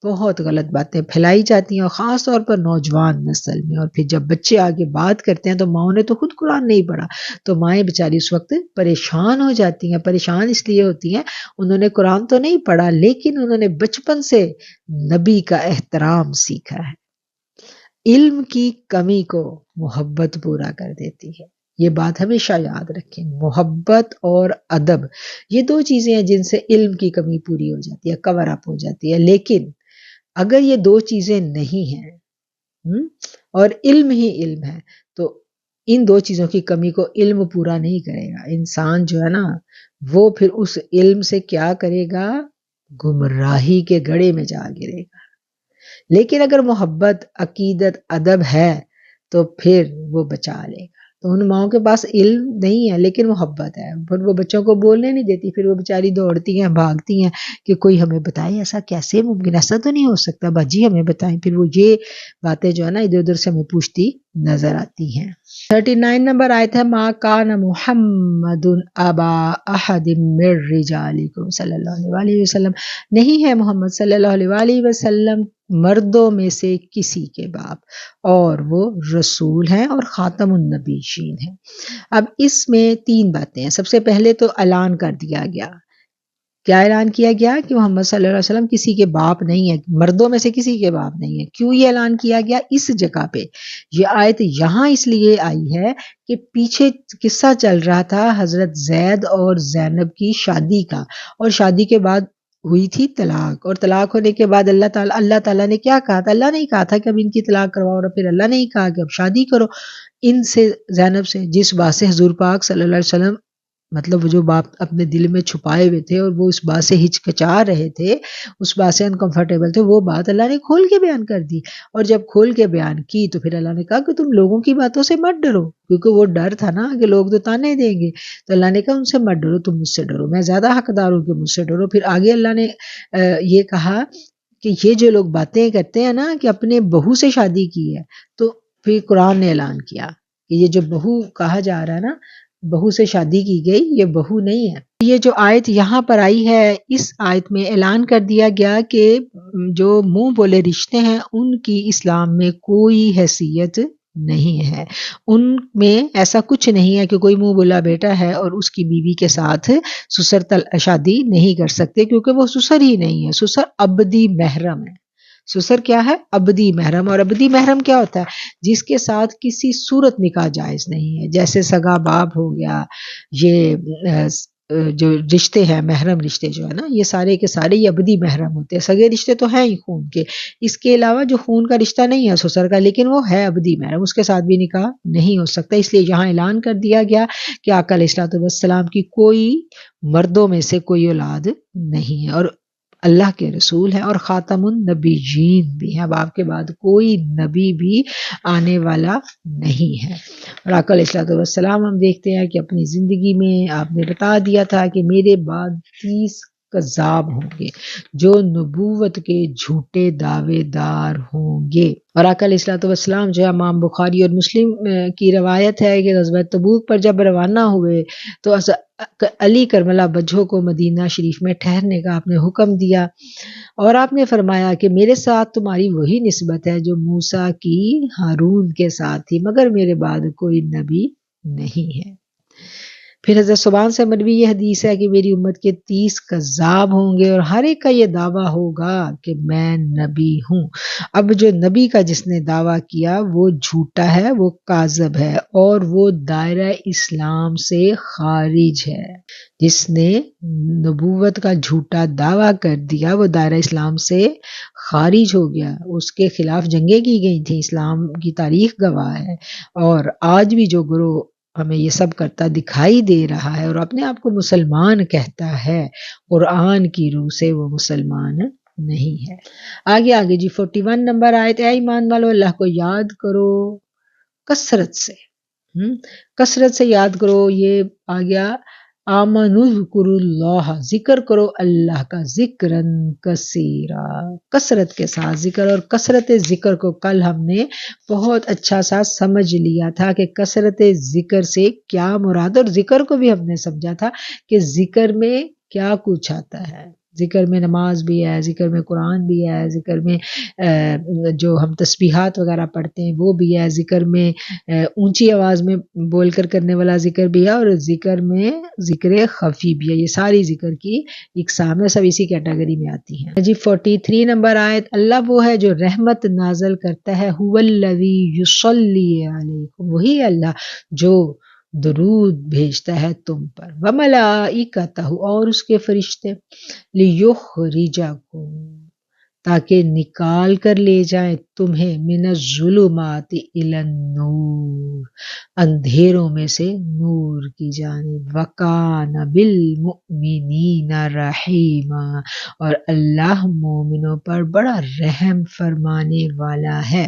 [SPEAKER 1] بہت غلط باتیں پھیلائی جاتی ہیں، اور خاص طور پر نوجوان نسل میں. اور پھر جب بچے آگے بات کرتے ہیں تو ماؤں نے تو خود قرآن نہیں پڑھا، تو مائیں بیچاری اس وقت پریشان ہو جاتی ہیں. پریشان اس لیے ہوتی ہیں، انہوں نے قرآن تو نہیں پڑھا لیکن انہوں نے بچپن سے نبی کا احترام سیکھا ہے. علم کی کمی کو محبت پورا کر دیتی ہے. یہ بات ہمیشہ یاد رکھیں، محبت اور ادب یہ دو چیزیں ہیں جن سے علم کی کمی پوری ہو جاتی ہے، کور اپ ہو جاتی ہے. لیکن اگر یہ دو چیزیں نہیں ہیں اور علم ہی علم ہے تو ان دو چیزوں کی کمی کو علم پورا نہیں کرے گا. انسان جو ہے نا وہ پھر اس علم سے کیا کرے گا؟ گمراہی کے گڑھے میں جا گرے گا. لیکن اگر محبت، عقیدت، ادب ہے تو پھر وہ بچا لے گا. تو ان ماؤں کے پاس علم نہیں ہے لیکن محبت ہے، پھر وہ بچوں کو بولنے نہیں دیتی، پھر وہ بیچاری دوڑتی ہیں، بھاگتی ہیں کہ کوئی ہمیں بتائے ایسا کیسے ممکن، ایسا تو نہیں ہو سکتا، باجی ہمیں بتائیں. پھر وہ یہ باتیں جو ہے نا ادھر ادھر سے ہمیں پوچھتی نظر آتی ہیں. 39 نمبر آیت ہے ما کان محمد ابا احد من رجالکم صلی اللہ علیہ وسلم، نہیں ہے محمد صلی اللہ علیہ وسلم مردوں میں سے کسی کے باپ، اور وہ رسول ہیں اور خاتم النبیین ہیں. اب اس میں تین باتیں ہیں. سب سے پہلے تو اعلان کر دیا گیا، کیا اعلان کیا گیا؟ کہ محمد صلی اللہ علیہ وسلم کسی کے باپ نہیں ہے، مردوں میں سے کسی کے باپ نہیں ہے. کیوں یہ اعلان کیا گیا؟ اس جگہ پہ یہ آیت یہاں اس لیے آئی ہے کہ پیچھے قصہ چل رہا تھا حضرت زید اور زینب کی شادی کا، اور شادی کے بعد ہوئی تھی طلاق، اور طلاق ہونے کے بعد اللہ تعالیٰ نے کیا کہا تھا؟ اللہ نہیں کہا تھا کہ اب ان کی طلاق کرواؤ، اور پھر اللہ نہیں کہا کہ اب شادی کرو ان سے، زینب سے، جس بات سے حضور پاک صلی اللہ علیہ وسلم مطلب وہ جو بات اپنے دل میں چھپائے ہوئے تھے اور وہ اس بات سے ہچکچا رہے تھے، اس بات سے انکمفرٹیبل تھے، وہ بات اللہ نے کھول کے بیان کر دی. اور جب کھول کے بیان کی تو پھر اللہ نے کہا کہ تم لوگوں کی باتوں سے مت ڈرو، کیونکہ وہ ڈر تھا نا کہ لوگ تو تانے دیں گے. تو اللہ نے کہا ان سے مت ڈرو، تم مجھ سے ڈرو، میں زیادہ حقدار ہوں کہ مجھ سے ڈرو. پھر آگے اللہ نے یہ کہا کہ یہ جو لوگ باتیں کرتے ہیں نا کہ اپنے بہو سے شادی کی ہے، تو پھر قرآن نے اعلان کیا کہ یہ جو بہو کہا جا رہا ہے نا، بہو سے شادی کی گئی، یہ بہو نہیں ہے. یہ جو آیت یہاں پر آئی ہے، اس آیت میں اعلان کر دیا گیا کہ جو منہ بولے رشتے ہیں ان کی اسلام میں کوئی حیثیت نہیں ہے. ان میں ایسا کچھ نہیں ہے کہ کوئی منہ بولا بیٹا ہے اور اس کی بیوی کے ساتھ سسر شادی نہیں کر سکتے، کیونکہ وہ سسر ہی نہیں ہے. سسر ابدی محرم ہے. سسر کیا ہے؟ ابدی محرم. اور ابدی محرم کیا ہوتا ہے؟ جس کے ساتھ کسی صورت نکاح جائز نہیں ہے، جیسے سگا باپ ہو گیا، یہ جو رشتے ہیں محرم رشتے جو ہے نا، یہ سارے کے سارے یہ ابدی محرم ہوتے ہیں. سگے رشتے تو ہیں ہی خون کے، اس کے علاوہ جو خون کا رشتہ نہیں ہے سسر کا، لیکن وہ ہے ابدی محرم، اس کے ساتھ بھی نکاح نہیں ہو سکتا. اس لیے یہاں اعلان کر دیا گیا کہ آقا علیہ الصلوۃ والسلام کی کوئی مردوں میں سے کوئی اولاد نہیں ہے، اور اللہ کے رسول ہیں اور خاتم النبیین بھی ہیں. اب آپ کے بعد کوئی نبی بھی آنے والا نہیں ہے. اور آقا علیہ الصلوۃ والسلام ہم دیکھتے ہیں کہ اپنی زندگی میں آپ نے بتا دیا تھا کہ میرے بعد 30 کذاب ہوں گے جو نبوت کے جھوٹے دعوے دار ہوں گے. اور آقا علیہ الصلوۃ والسلام جو امام بخاری اور مسلم کی روایت ہے کہ غزوہ تبوک پر جب روانہ ہوئے تو علی کرم اللہ وجہہ کو مدینہ شریف میں ٹھہرنے کا آپ نے حکم دیا، اور آپ نے فرمایا کہ میرے ساتھ تمہاری وہی نسبت ہے جو موسیٰ کی ہارون کے ساتھ تھی، مگر میرے بعد کوئی نبی نہیں ہے. پھر حضرت صبان سے مروی یہ حدیث ہے کہ میری امت کے 30 کذاب ہوں گے اور ہر ایک کا یہ دعویٰ ہوگا کہ میں نبی ہوں. اب جو نبی کا جس نے دعویٰ کیا وہ جھوٹا ہے، وہ کاذب ہے، اور وہ دائرہ اسلام سے خارج ہے. جس نے نبوت کا جھوٹا دعویٰ کر دیا وہ دائرہ اسلام سے خارج ہو گیا. اس کے خلاف جنگیں کی گئی تھیں، اسلام کی تاریخ گواہ ہے. اور آج بھی جو گروہ ہمیں یہ سب کرتا دکھائی دے رہا ہے اور اپنے آپ کو مسلمان کہتا ہے، قرآن کی روح سے وہ مسلمان نہیں ہے. آگے جی 41 نمبر آیت، اے ایمان والو اللہ کو یاد کرو کثرت سے، کثرت سے یاد کرو. یہ آ گیا آمنوا اذکروا اللہ، ذکر کرو اللہ کا ذکرن کثیرا، کثرت کے ساتھ ذکر. اور کثرت ذکر کو کل ہم نے بہت اچھا سا سمجھ لیا تھا کہ کثرت ذکر سے کیا مراد، اور ذکر کو بھی ہم نے سمجھا تھا کہ ذکر میں کیا کچھ آتا ہے. ذکر میں نماز بھی ہے، ذکر میں قرآن بھی ہے، ذکر میں جو ہم تسبیحات وغیرہ پڑھتے ہیں وہ بھی ہے، ذکر میں اونچی آواز میں بول کر کرنے والا ذکر بھی ہے، اور ذکر میں ذکر خفی بھی ہے۔ یہ ساری ذکر کی اقسام ہے، سب اسی کیٹیگری میں آتی ہیں۔ جی 43 نمبر آیت، اللہ وہ ہے جو رحمت نازل کرتا ہے، هو الذی یصلی علیکم، وہی اللہ جو درود بھیجتا ہے تم پر، وملائکتہ، اور اس کے فرشتے، لیخرجکم، تاکہ نکال کر لے جائیں تمہیں، من الظلمات الی النور، اندھیروں میں سے نور کی جانب، وکان بالمؤمنین رحیما، اور اللہ مومنوں پر بڑا رحم فرمانے والا ہے۔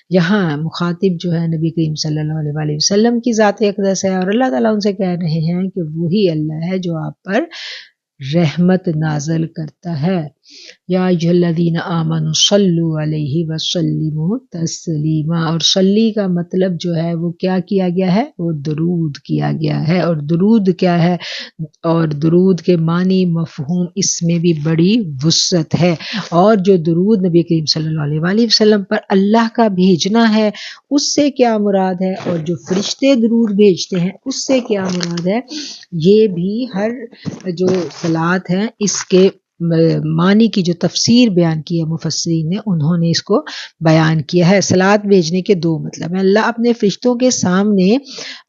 [SPEAKER 1] یہاں مخاطب جو ہے نبی کریم صلی اللہ علیہ وآلہ وسلم کی ذات اقدس ہے، اور اللہ تعالیٰ ان سے کہہ رہے ہیں کہ وہی اللہ ہے جو آپ پر رحمت نازل کرتا ہے۔ یا ایھا الذین آمنوا صلوا علیہ وسلموا تسلیما، اور صلی کا مطلب جو ہے وہ کیا کیا گیا ہے، وہ درود کیا گیا ہے، اور درود کیا ہے، اور درود کے معنی مفہوم اس میں بھی بڑی وسعت ہے، اور جو درود نبی کریم صلی اللہ علیہ وآلہ وسلم پر اللہ کا بھیجنا ہے اس سے کیا مراد ہے، اور جو فرشتے درود بھیجتے ہیں اس سے کیا مراد ہے، یہ بھی ہر جو صلات ہیں اس کے معنی کی جو تفسیر بیان کی ہے مفسرین نے، انہوں نے اس کو بیان کیا ہے۔ صلات بھیجنے کے دو مطلب ہیں، اللہ اپنے فرشتوں کے سامنے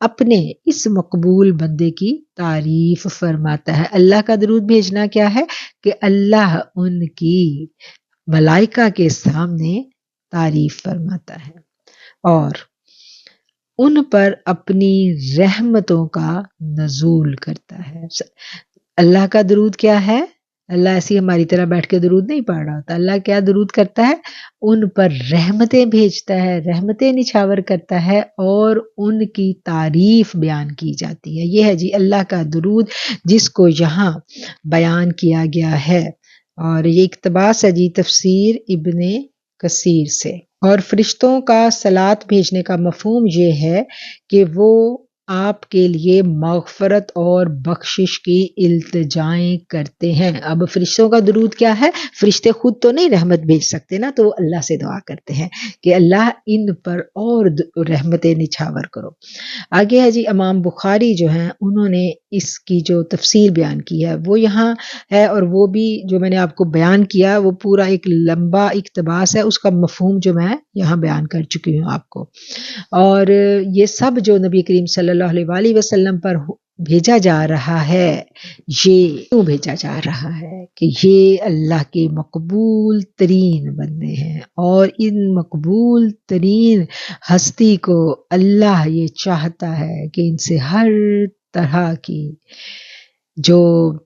[SPEAKER 1] اپنے اس مقبول بندے کی تعریف فرماتا ہے۔ اللہ کا درود بھیجنا کیا ہے کہ اللہ ان کی ملائکہ کے سامنے تعریف فرماتا ہے اور ان پر اپنی رحمتوں کا نزول کرتا ہے۔ اللہ کا درود کیا ہے، اللہ ایسی ہماری طرح بیٹھ کے درود نہیں پڑھ رہا ہوتا، اللہ کیا درود کرتا ہے، ان پر رحمتیں بھیجتا ہے، رحمتیں نچھاور کرتا ہے، اور ان کی تعریف بیان کی جاتی ہے۔ یہ ہے جی اللہ کا درود جس کو یہاں بیان کیا گیا ہے، اور یہ اقتباس ہے جی تفسیر ابن کثیر سے۔ اور فرشتوں کا صلات بھیجنے کا مفہوم یہ ہے کہ وہ آپ کے لیے مغفرت اور بخشش کی التجائیں کرتے ہیں۔ اب فرشتوں کا درود کیا ہے، فرشتے خود تو نہیں رحمت بھیج سکتے نا، تو وہ اللہ سے دعا کرتے ہیں کہ اللہ ان پر اور رحمتیں نچھاور کرو۔ آگے ہے جی امام بخاری جو ہیں انہوں نے اس کی جو تفسیر بیان کی ہے وہ یہاں ہے، اور وہ بھی جو میں نے آپ کو بیان کیا وہ پورا ایک لمبا اقتباس ہے، اس کا مفہوم جو میں یہاں بیان کر چکی ہوں آپ کو۔ اور یہ سب جو نبی کریم صلی اللہ علیہ وآلہ وسلم پر بھیجا جا رہا ہے، یہ کیوں بھیجا جا رہا ہے کہ یہ اللہ کے مقبول ترین بندے ہیں، اور ان مقبول ترین ہستی کو اللہ یہ چاہتا ہے کہ ان سے ہر طرح کی جو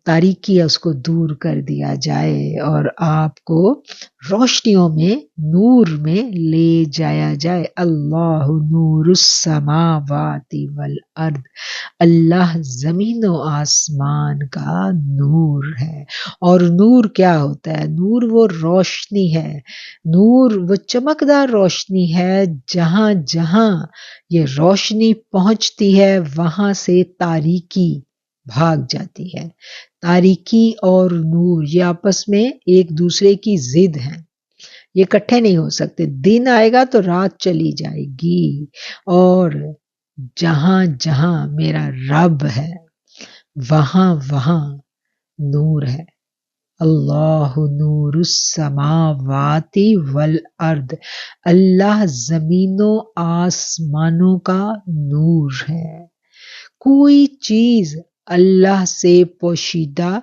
[SPEAKER 1] تاریکی ہے اس کو دور کر دیا جائے، اور آپ کو روشنیوں میں نور میں لے جایا جائے۔ اللہ نور السماوات والارض، اللہ زمین و آسمان کا نور ہے۔ اور نور کیا ہوتا ہے، نور وہ روشنی ہے، نور وہ چمکدار روشنی ہے، جہاں جہاں یہ روشنی پہنچتی ہے وہاں سے تاریکی بھاگ جاتی ہے۔ تاریکی اور نور یہ آپس میں ایک دوسرے کی ضد ہیں، یہ اکٹھے نہیں ہو سکتے، دن آئے گا تو رات چلی جائے گی، اور جہاں جہاں میرا رب ہے وہاں وہاں نور ہے۔ اللہ نور السماوات والارض، اللہ زمین و آسمانوں کا نور ہے۔ کوئی چیز اللہ سے پوشیدہ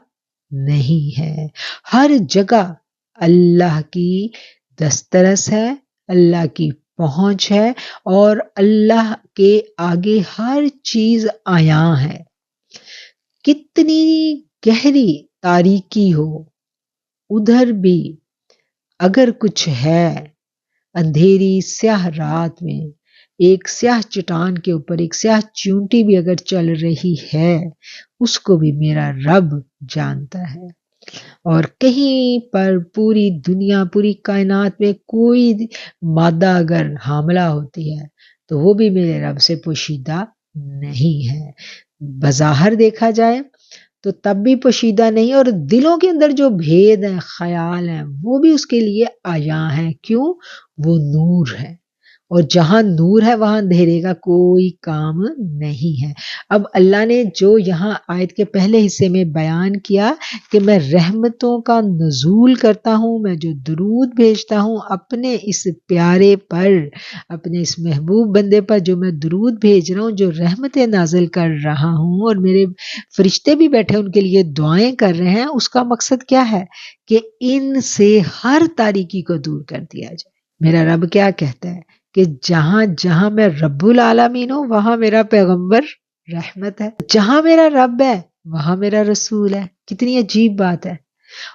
[SPEAKER 1] نہیں ہے، ہر جگہ اللہ کی دسترس ہے، اللہ کی پہنچ ہے، اور اللہ کے آگے ہر چیز عیاں ہے۔ کتنی گہری تاریکی ہو ادھر بھی اگر کچھ ہے، اندھیری سیاہ رات میں ایک سیاہ چٹان کے اوپر ایک سیاہ چیونٹی بھی اگر چل رہی ہے، اس کو بھی میرا رب جانتا ہے۔ اور کہیں پر پوری دنیا پوری کائنات میں کوئی مادہ اگر حاملہ ہوتی ہے تو وہ بھی میرے رب سے پوشیدہ نہیں ہے۔ بظاہر دیکھا جائے تو تب بھی پوشیدہ نہیں، اور دلوں کے اندر جو بھید ہیں، خیال ہیں، وہ بھی اس کے لیے عیاں ہیں۔ کیوں؟ وہ نور ہے، اور جہاں نور ہے وہاں اندھیرے کا کوئی کام نہیں ہے۔ اب اللہ نے جو یہاں آیت کے پہلے حصے میں بیان کیا کہ میں رحمتوں کا نزول کرتا ہوں، میں جو درود بھیجتا ہوں اپنے اس پیارے پر، اپنے اس محبوب بندے پر، جو میں درود بھیج رہا ہوں، جو رحمتیں نازل کر رہا ہوں، اور میرے فرشتے بھی بیٹھے ان کے لیے دعائیں کر رہے ہیں، اس کا مقصد کیا ہے؟ کہ ان سے ہر تاریکی کو دور کر دیا جائے۔ میرا رب کیا کہتا ہے کہ جہاں جہاں میں رب العالمین ہوں وہاں میرا پیغمبر رحمت ہے، جہاں میرا رب ہے وہاں میرا رسول ہے۔ کتنی عجیب بات ہے۔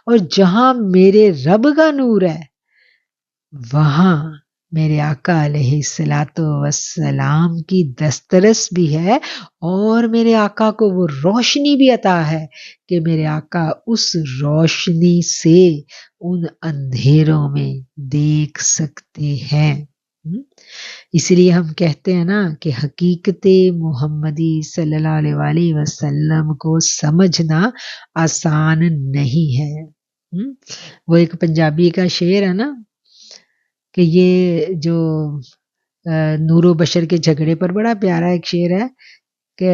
[SPEAKER 1] اور جہاں میرے رب کا نور ہے وہاں میرے آقا علیہ الصلاۃ والسلام کی دسترس بھی ہے، اور میرے آقا کو وہ روشنی بھی عطا ہے کہ میرے آقا اس روشنی سے ان اندھیروں میں دیکھ سکتے ہیں۔ اس لیے ہم کہتے ہیں نا کہ حقیقت محمدی صلی اللہ علیہ وآلہ وسلم کو سمجھنا آسان نہیں ہے۔ وہ ایک پنجابی کا شعر ہے نا کہ یہ جو نور و بشر کے جھگڑے پر بڑا پیارا ایک شعر ہے کہ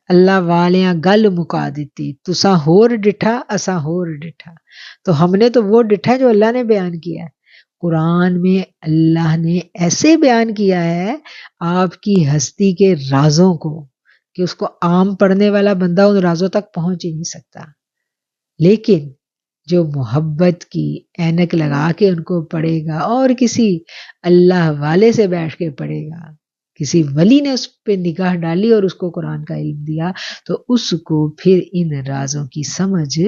[SPEAKER 1] اللہ والیاں گل مکا دیتی، تساں ہور ڈٹھا اساں ہور ڈٹھا۔ تو ہم نے تو وہ ڈٹھا جو اللہ نے بیان کیا ہے۔ قرآن میں اللہ نے ایسے بیان کیا ہے آپ کی ہستی کے رازوں کو کہ اس کو عام پڑھنے والا بندہ ان رازوں تک پہنچ ہی نہیں سکتا، لیکن جو محبت کی اینک لگا کے ان کو پڑھے گا اور کسی اللہ والے سے بیٹھ کے پڑھے گا، کسی ولی نے اس پہ نگاہ ڈالی اور اس کو قرآن کا علم دیا، تو اس کو پھر ان رازوں کی سمجھ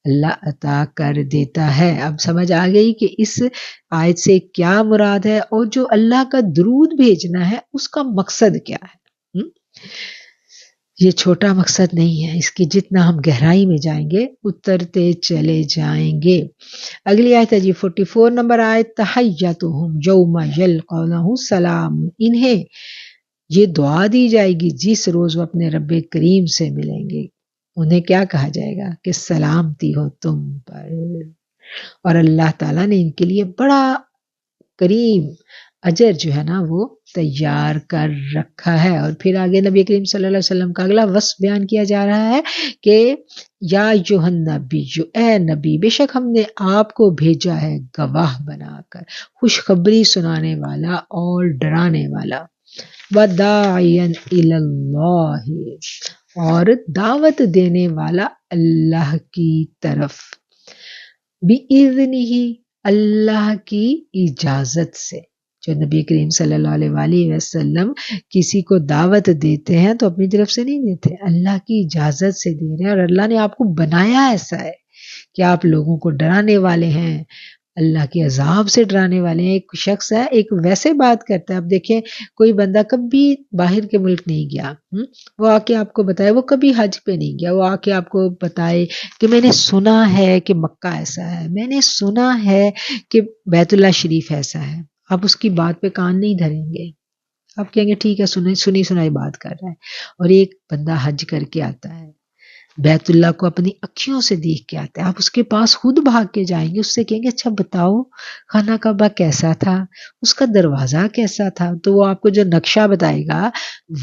[SPEAKER 1] اللہ عطا کر دیتا ہے۔ اب سمجھ آ گئی کہ اس آیت سے کیا مراد ہے، اور جو اللہ کا درود بھیجنا ہے اس کا مقصد کیا ہے۔ یہ چھوٹا مقصد نہیں ہے، اس کی جتنا ہم گہرائی میں جائیں گے اترتے چلے جائیں گے۔ اگلی آیت ہے جی 44 نمبر آیت، تحیتہم یوم یلقونہ سلام، انہیں یہ دعا دی جائے گی جس روز وہ اپنے رب کریم سے ملیں گے، انہیں کیا کہا جائے گا کہ سلامتی ہو تم پر۔ اور اللہ تعالیٰ نے ان کے لیے بڑا کریم اجر جو ہے نا وہ تیار کر رکھا ہے۔ اور پھر آگے نبی کریم صلی اللہ علیہ وسلم کا اگلا وصف بیان کیا جا رہا ہے کہ یا ایھا النبی، اے نبی، بے شک ہم نے آپ کو بھیجا ہے گواہ بنا کر، خوشخبری سنانے والا اور ڈرانے والا، وداعیا الی اللہ، اور دعوت دینے والا اللہ کی طرف، بِإِذْنِہ، اللہ کی اجازت سے۔ جو نبی کریم صلی اللہ علیہ وآلہ وسلم کسی کو دعوت دیتے ہیں تو اپنی طرف سے نہیں دیتے، اللہ کی اجازت سے دے رہے ہیں، اور اللہ نے آپ کو بنایا ایسا ہے کہ آپ لوگوں کو ڈرانے والے ہیں، اللہ کے عذاب سے ڈرانے والے ہیں۔ ایک شخص ہے، ایک ویسے بات کرتا ہے، اب دیکھیں کوئی بندہ کبھی باہر کے ملک نہیں گیا، وہ آ کے آپ کو بتائے، وہ کبھی حج پہ نہیں گیا، وہ آ کے آپ کو بتائے کہ میں نے سنا ہے کہ مکہ ایسا ہے، میں نے سنا ہے کہ بیت اللہ شریف ایسا ہے، آپ اس کی بات پہ کان نہیں دھریں گے، آپ کہیں گے ٹھیک ہے، سنی سنائی بات کر رہا ہے۔ اور ایک بندہ حج کر کے آتا ہے، بیت اللہ کو اپنی اکھیوں سے دیکھ کے آتا ہے، آپ اس کے پاس خود بھاگ کے جائیں گے، اس سے کہیں گے اچھا بتاؤ خانہ کعبہ کیسا تھا، اس کا دروازہ کیسا تھا، تو وہ آپ کو جو نقشہ بتائے گا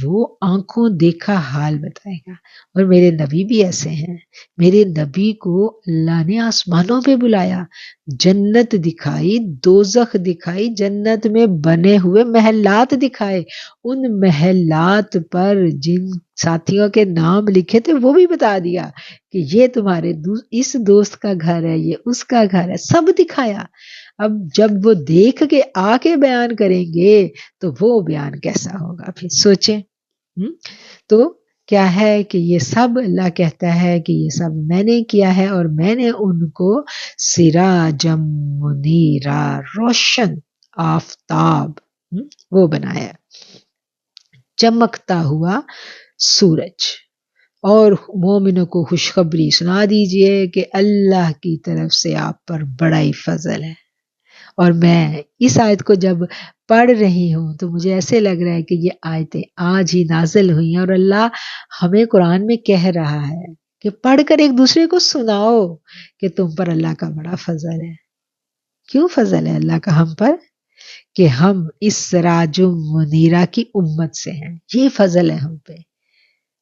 [SPEAKER 1] وہ آنکھوں دیکھا حال بتائے گا۔ اور میرے نبی بھی ایسے ہیں، میرے نبی کو اللہ نے آسمانوں پہ بلایا، جنت دکھائی، دوزخ دکھائی، جنت میں بنے ہوئے محلات دکھائے، ان محلات پر جن ساتھیوں کے نام لکھے تھے وہ بھی بتا دیا کہ یہ تمہارے اس دوست کا گھر ہے، یہ اس کا گھر ہے، سب دکھایا۔ اب جب وہ دیکھ کے آ کے بیان کریں گے تو وہ بیان کیسا ہوگا، پھر سوچیں۔ تو کیا ہے کہ یہ سب اللہ کہتا ہے کہ یہ سب میں نے کیا ہے، اور میں نے ان کو سراجا منیرا، روشن آفتاب وہ بنایا، چمکتا ہوا سورج۔ اور مومنوں کو خوشخبری سنا دیجئے کہ اللہ کی طرف سے آپ پر بڑا ہی فضل ہے۔ اور میں اس آیت کو جب پڑھ رہی ہوں تو مجھے ایسے لگ رہا ہے کہ یہ آیتیں آج ہی نازل ہوئی ہیں، اور اللہ ہمیں قرآن میں کہہ رہا ہے کہ پڑھ کر ایک دوسرے کو سناؤ کہ تم پر اللہ کا بڑا فضل ہے. کیوں فضل ہے اللہ کا ہم پر؟ کہ ہم اس سراج منیرہ کی امت سے ہیں. یہ فضل ہے ہم پہ،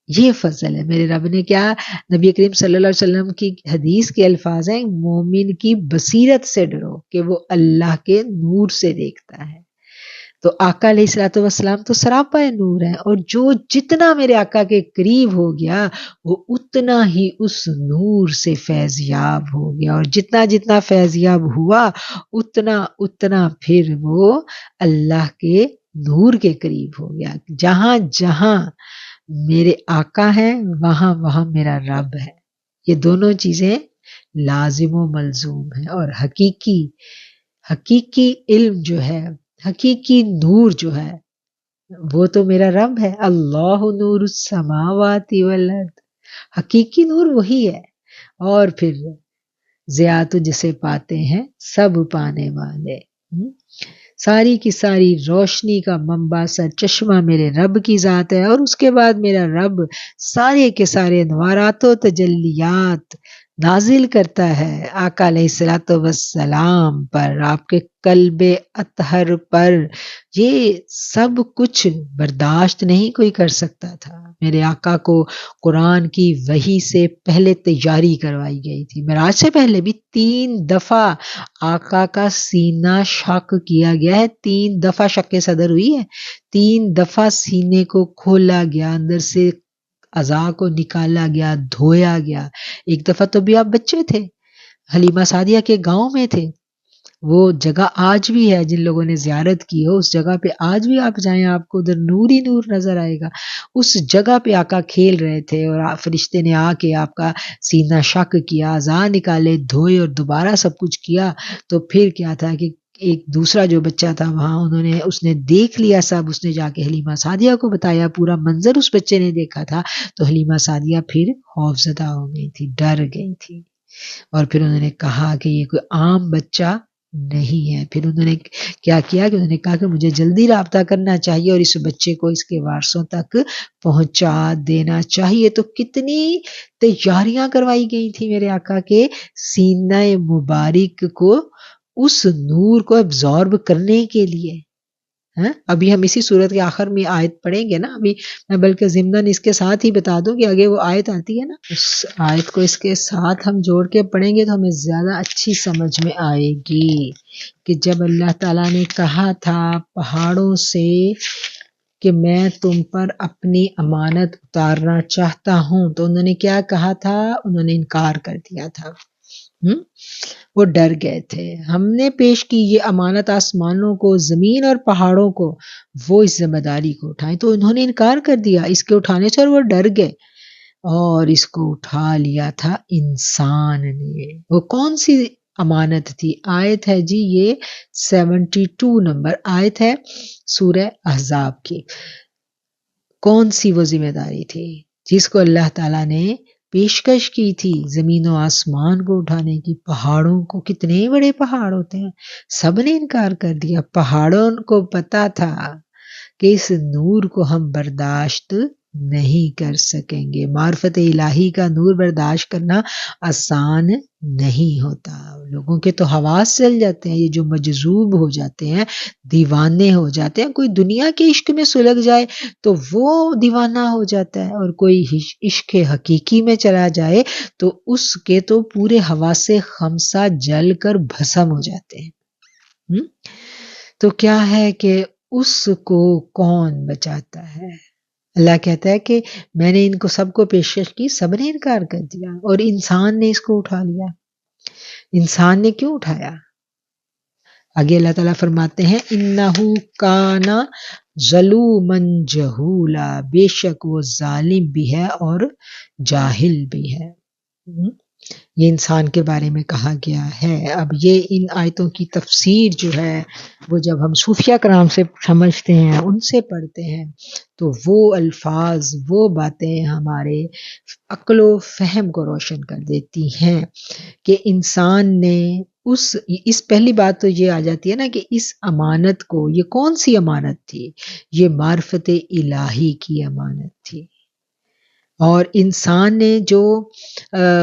[SPEAKER 1] یہ فضل ہے. میرے رب نے کیا، نبی کریم صلی اللہ علیہ وسلم کی حدیث کے الفاظ ہیں، مومن کی بصیرت سے ڈرو کہ وہ اللہ کے نور سے دیکھتا ہے. تو آقا علیہ الصلوۃ والسلام تو سراپا نور ہے، اور جو جتنا میرے آقا کے قریب ہو گیا وہ اتنا ہی اس نور سے فیض یاب ہو گیا، اور جتنا جتنا فیض یاب ہوا اتنا اتنا پھر وہ اللہ کے نور کے قریب ہو گیا. جہاں جہاں میرے آقا ہیں وہاں وہاں میرا رب ہے. یہ دونوں چیزیں لازم و ملزوم ہیں. اور حقیقی علم جو ہے، حقیقی نور جو ہے وہ تو میرا رب ہے. اللہ نور السماوات والارض، حقیقی نور وہی ہے. اور پھر ضیاء تو جسے پاتے ہیں سب پانے والے. ساری کی ساری روشنی کا منبع سر چشمہ میرے رب کی ذات ہے، اور اس کے بعد میرا رب سارے کے سارے انوارات و تجلیات نازل کرتا ہے آقا علیہ الصلوۃ والسلام پر، آپ کے قلب اطہر پر. یہ سب کچھ برداشت نہیں کوئی کر سکتا تھا. میرے آقا کو قرآن کی وحی سے پہلے تیاری کروائی گئی تھی. معراج سے پہلے بھی 3 دفعہ آقا کا سینہ شق کیا گیا ہے. 3 دفعہ شق صدر ہوئی ہے. 3 دفعہ سینے کو کھولا گیا، اندر سے اعضاء کو نکالا گیا، دھویا گیا. ایک دفعہ تو بھی آپ بچے تھے، حلیمہ سعدیہ کے گاؤں میں تھے. وہ جگہ آج بھی ہے، جن لوگوں نے زیارت کی ہو اس جگہ پہ آج بھی آپ جائیں آپ کو ادھر نور ہی نور نظر آئے گا. اس جگہ پہ آقا کھیل رہے تھے، اور فرشتے نے آ کے آپ کا سینہ شق کیا، اعضاء نکالے، دھوئے، اور دوبارہ سب کچھ کیا. تو پھر کیا تھا کہ ایک دوسرا جو بچہ تھا وہاں اس نے دیکھ لیا سب، اس نے جا کے حلیمہ سعدیہ کو بتایا، پورا منظر اس بچے نے دیکھا تھا. تو حلیمہ سعدیہ پھر خوفزدہ ہو گئی تھی، ڈر گئی تھی. اور پھر انہوں نے کہا کہ یہ کوئی عام بچہ نہیں ہے. پھر انہوں نے کیا کیا کہ انہوں نے کہا کہ مجھے جلدی رابطہ کرنا چاہیے اور اس بچے کو اس کے وارثوں تک پہنچا دینا چاہیے. تو کتنی تیاریاں کروائی گئی تھی میرے آقا کے سینہ مبارک کو اس نور کو ابزارب کرنے کے لیے. ابھی ہم اسی صورت کے آخر میں آیت پڑھیں گے نا. ابھی میں بلکہ ضمناً اس کے ساتھ ہی بتا دوں کہ آگے وہ آیت آتی ہے نا، اس آیت کو اس کے ساتھ ہم جوڑ کے پڑھیں گے تو ہمیں زیادہ اچھی سمجھ میں آئے گی کہ جب اللہ تعالیٰ نے کہا تھا پہاڑوں سے کہ میں تم پر اپنی امانت اتارنا چاہتا ہوں، تو انہوں نے کیا کہا تھا؟ انہوں نے انکار کر دیا تھا. وہ ڈر گئے تھے. ہم نے پیش کی یہ امانت آسمانوں کو، زمین اور پہاڑوں کو، وہ اس ذمہ داری کو اٹھائیں. تو انہوں نے انکار کر دیا اس کے اٹھانے سے، اور وہ ڈر گئے اور اس کو اٹھا لیا تھا انسان نے. وہ کون سی امانت تھی؟ آیت ہے جی یہ 72 نمبر آیت ہے سورہ احزاب کی. کون سی وہ ذمہ داری تھی جس کو اللہ تعالیٰ نے پیشکش کی تھی؟ زمین و آسمان کو اٹھانے کی. پہاڑوں کو، کتنے بڑے پہاڑ ہوتے ہیں، سب نے انکار کر دیا. پہاڑوں کو پتا تھا کہ اس نور کو ہم برداشت نہیں کر سکیں گے. معرفت الہی کا نور برداشت کرنا آسان نہیں ہوتا. لوگوں کے تو حواس چل جاتے ہیں، یہ جو مجذوب ہو جاتے ہیں، دیوانے ہو جاتے ہیں. کوئی دنیا کے عشق میں سلگ جائے تو وہ دیوانہ ہو جاتا ہے، اور کوئی عشق حقیقی میں چلا جائے تو اس کے تو پورے حواس خمسہ جل کر بھسم ہو جاتے ہیں. تو کیا ہے کہ اس کو کون بچاتا ہے؟ اللہ کہتا ہے کہ میں نے ان کو سب کو پیشکش کی، سب نے انکار کر دیا، اور انسان نے اس کو اٹھا لیا. انسان نے کیوں اٹھایا؟ آگے اللہ تعالیٰ فرماتے ہیں انہو کانا ظلوما جہولا، بے شک وہ ظالم بھی ہے اور جاہل بھی ہے. یہ انسان کے بارے میں کہا گیا ہے. اب یہ ان آیتوں کی تفسیر جو ہے وہ جب ہم صوفیہ کرام سے سمجھتے ہیں، ان سے پڑھتے ہیں، تو وہ الفاظ، وہ باتیں ہمارے عقل و فہم کو روشن کر دیتی ہیں کہ انسان نے اس پہلی بات تو یہ آ جاتی ہے نا کہ اس امانت کو، یہ کون سی امانت تھی؟ یہ معرفت الہی کی امانت تھی. اور انسان نے جو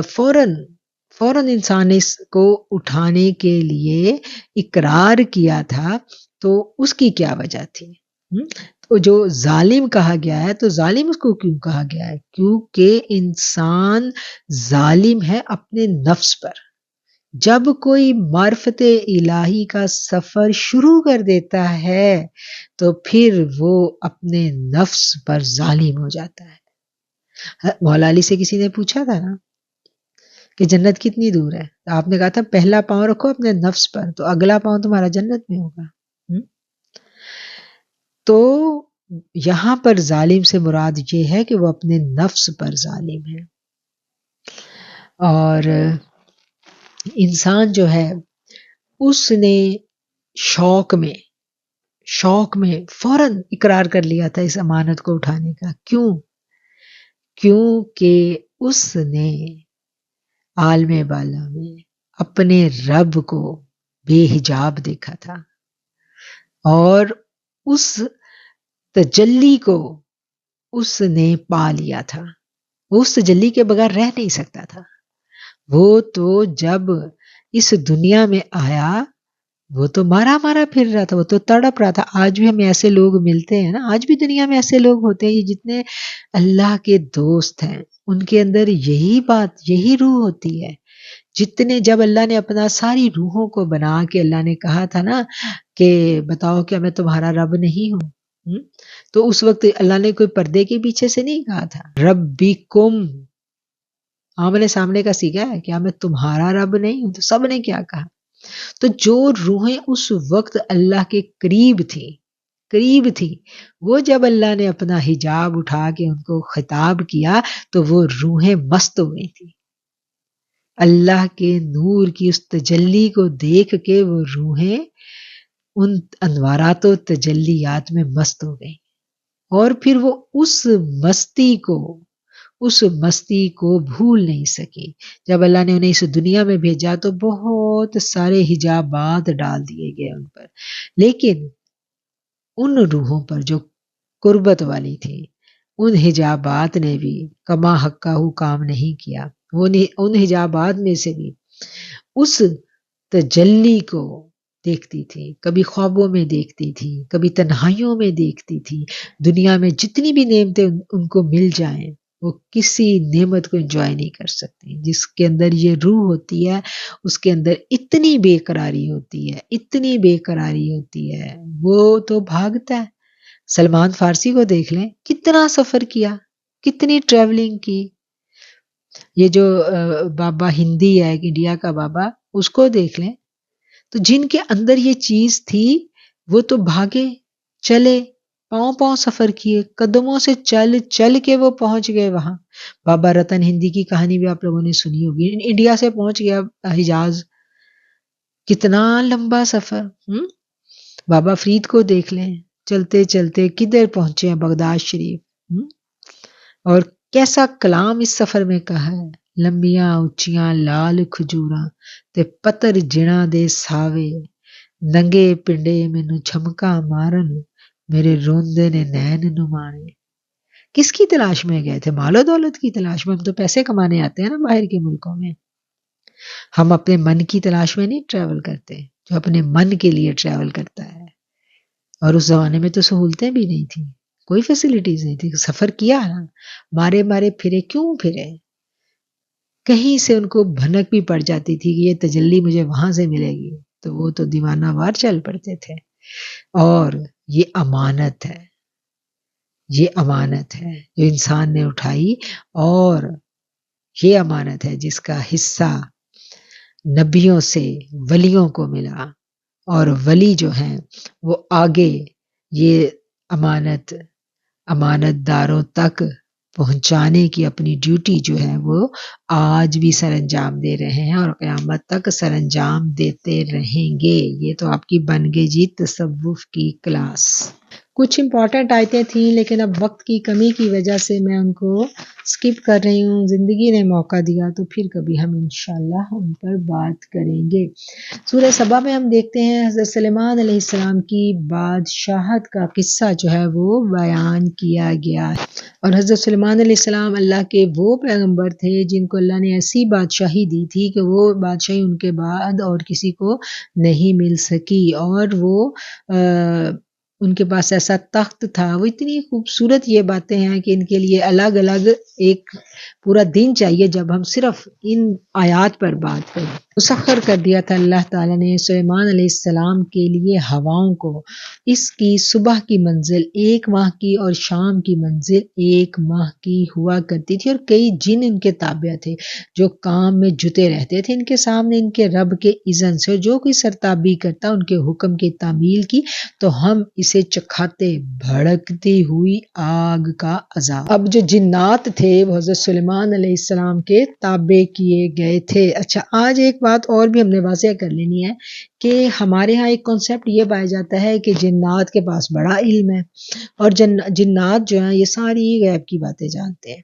[SPEAKER 1] فوراً انسان نے اس کو اٹھانے کے لیے اقرار کیا تھا، تو اس کی کیا وجہ تھی؟ تو جو ظالم کہا گیا ہے، تو ظالم اس کو کیوں کہا گیا ہے؟ کیونکہ انسان ظالم ہے اپنے نفس پر۔ جب کوئی معرفت الہی کا سفر شروع کر دیتا ہے تو پھر وہ اپنے نفس پر ظالم ہو جاتا ہے۔ مولا علی سے کسی نے پوچھا تھا نا کہ جنت کتنی دور ہے، تو آپ نے کہا تھا پہلا پاؤں رکھو اپنے نفس پر، تو اگلا پاؤں تمہارا جنت میں ہوگا۔ تو یہاں پر ظالم سے مراد یہ ہے کہ وہ اپنے نفس پر ظالم ہے، اور انسان جو ہے اس نے شوق میں فوراً اقرار کر لیا تھا اس امانت کو اٹھانے کا۔ کیونکہ اس نے عالم بالا میں اپنے رب کو بے حجاب دیکھا تھا، اور اس تجلی کو اس نے پا لیا تھا۔ وہ اس تجلی کے بغیر رہ نہیں سکتا تھا۔ وہ تو جب اس دنیا میں آیا، وہ تو مارا پھر رہا تھا، وہ تو تڑپ رہا تھا۔ آج بھی ہمیں ایسے لوگ ملتے ہیں نا، آج بھی دنیا میں ایسے لوگ ہوتے ہیں جتنے اللہ کے دوست ہیں، ان کے اندر یہی بات، یہی روح ہوتی ہے۔ جب اللہ نے اپنا ساری روحوں کو بنا کے اللہ نے کہا تھا نا کہ بتاؤ کیا میں تمہارا رب نہیں ہوں، تو اس وقت اللہ نے کوئی پردے کے پیچھے سے نہیں کہا تھا ربکم، آمنے سامنے کا سیکھا ہے، کیا میں تمہارا رب نہیں ہوں؟ تو سب نے کیا کہا؟ تو جو روحیں اس وقت اللہ کے قریب تھی، وہ جب اللہ نے اپنا حجاب اٹھا کے ان کو خطاب کیا تو وہ روحیں مست ہو گئی تھی۔ اللہ کے نور کی اس تجلی کو دیکھ کے وہ روحیں ان انوارات و تجلیات میں مست ہو گئی، اور پھر وہ اس مستی کو بھول نہیں سکی۔ جب اللہ نے انہیں اس دنیا میں بھیجا تو بہت سارے حجابات ڈال دیے گئے ان پر، لیکن ان روحوں پر جو قربت والی تھی، ان حجابات نے بھی کما حقہ کام نہیں کیا۔ وہ ان حجابات میں سے بھی اس تجلی کو دیکھتی تھی، کبھی خوابوں میں دیکھتی تھی، کبھی تنہائیوں میں دیکھتی تھی۔ دنیا میں جتنی بھی نعمتیں ان کو مل جائیں، وہ کسی نعمت کو انجوائے نہیں کر سکتی۔ جس کے اندر یہ روح ہوتی ہے، اس کے اندر اتنی بے قراری ہوتی ہے، وہ تو بھاگتا ہے۔ سلمان فارسی کو دیکھ لیں، کتنا سفر کیا، کتنی ٹریولنگ کی۔ یہ جو بابا ہندی ہے، انڈیا کا بابا، اس کو دیکھ لیں، تو جن کے اندر یہ چیز تھی وہ تو بھاگے، چلے، پاؤں سفر کیے، قدموں سے چل کے وہ پہنچ گئے وہاں۔ بابا رتن ہندی کی کہانی بھی آپ لوگوں نے سنی ہوگی، انڈیا سے پہنچ گیا حجاز، کتنا لمبا سفر۔ بابا فرید کو دیکھ لیں، چلتے چلتے کدھر پہنچے ہیں، بغداد شریف، اور کیسا کلام اس سفر میں کہا ہے، لمبیاں اچیاں لال کھجوراں تے پتر جڑاں دے ساوے، ننگے پنڈے مینوں چھمکا مارن، میرے روندے نے نین نمانے۔ کس کی تلاش میں گئے تھے؟ مال و دولت کی تلاش میں۔ ہم تو پیسے کمانے آتے ہیں نا باہر کے ملکوں میں، ہم اپنے من کی تلاش میں نہیں ٹریول کرتے۔ جو اپنے من کے لیے ٹریول کرتا ہے، اور اس زمانے میں تو سہولتیں بھی نہیں تھیں، کوئی فیسلٹیز نہیں تھی، سفر کیا نا، مارے پھرے، کیوں پھرے؟ کہیں سے ان کو بھنک بھی پڑ جاتی تھی کہ یہ تجلی مجھے وہاں سے ملے گی، تو وہ تو دیوانہ وار چل پڑتے تھے۔ اور یہ امانت ہے جو انسان نے اٹھائی، اور یہ امانت ہے جس کا حصہ نبیوں سے ولیوں کو ملا، اور ولی جو ہیں وہ آگے یہ امانت داروں تک پہنچانے کی اپنی ڈیوٹی جو ہے وہ آج بھی سر انجام دے رہے ہیں، اور قیامت تک سر انجام دیتے رہیں گے۔ یہ تو آپ کی بن گئی جی تصوف کی کلاس۔ کچھ امپورٹنٹ آیتیں تھیں لیکن اب وقت کی کمی کی وجہ سے میں ان کو سکپ کر رہی ہوں. زندگی نے موقع دیا تو پھر کبھی ہم انشاءاللہ ان پر بات کریں گے. سورہ سبا میں ہم دیکھتے ہیں حضرت سلیمان علیہ السلام کی بادشاہت کا قصہ جو ہے وہ بیان کیا گیا ہے. اور حضرت سلیمان علیہ السلام اللہ کے وہ پیغمبر تھے جن کو اللہ نے ایسی بادشاہی دی تھی کہ وہ بادشاہی ان کے بعد اور کسی کو نہیں مل سکی. اور وہ ان کے پاس ایسا تخت تھا. وہ اتنی خوبصورت یہ باتیں ہیں کہ ان کے لیے الگ الگ ایک پورا دن چاہیے جب ہم صرف ان آیات پر بات کریں. مسخر کر دیا تھا اللہ تعالیٰ نے سلیمان علیہ السلام کے لیے ہواؤں کو. اس کی صبح کی منزل 1 ماہ کی اور شام کی منزل 1 ماہ کی ہوا کرتی تھی. اور کئی جن ان کے تابع تھے جو کام میں جتے رہتے تھے ان کے سامنے ان کے رب کے اذن سے. جو کوئی سرتابی کرتا ان کے حکم کی تعمیل کی تو ہم اسے چکھاتے بھڑکتی ہوئی آگ کا عذاب. اب جو جنات تھے وہ حضرت سلیمان علیہ السلام کے تابع کیے گئے تھے. اچھا، آج ایک بات اور بھی ہم نے واضح کر لینی ہے کہ ہمارے ہاں ایک کنسیپٹ یہ پایا جاتا ہے کہ جنات کے پاس بڑا علم ہے اور جنات جو ہیں یہ ساری غیب کی باتیں جانتے ہیں.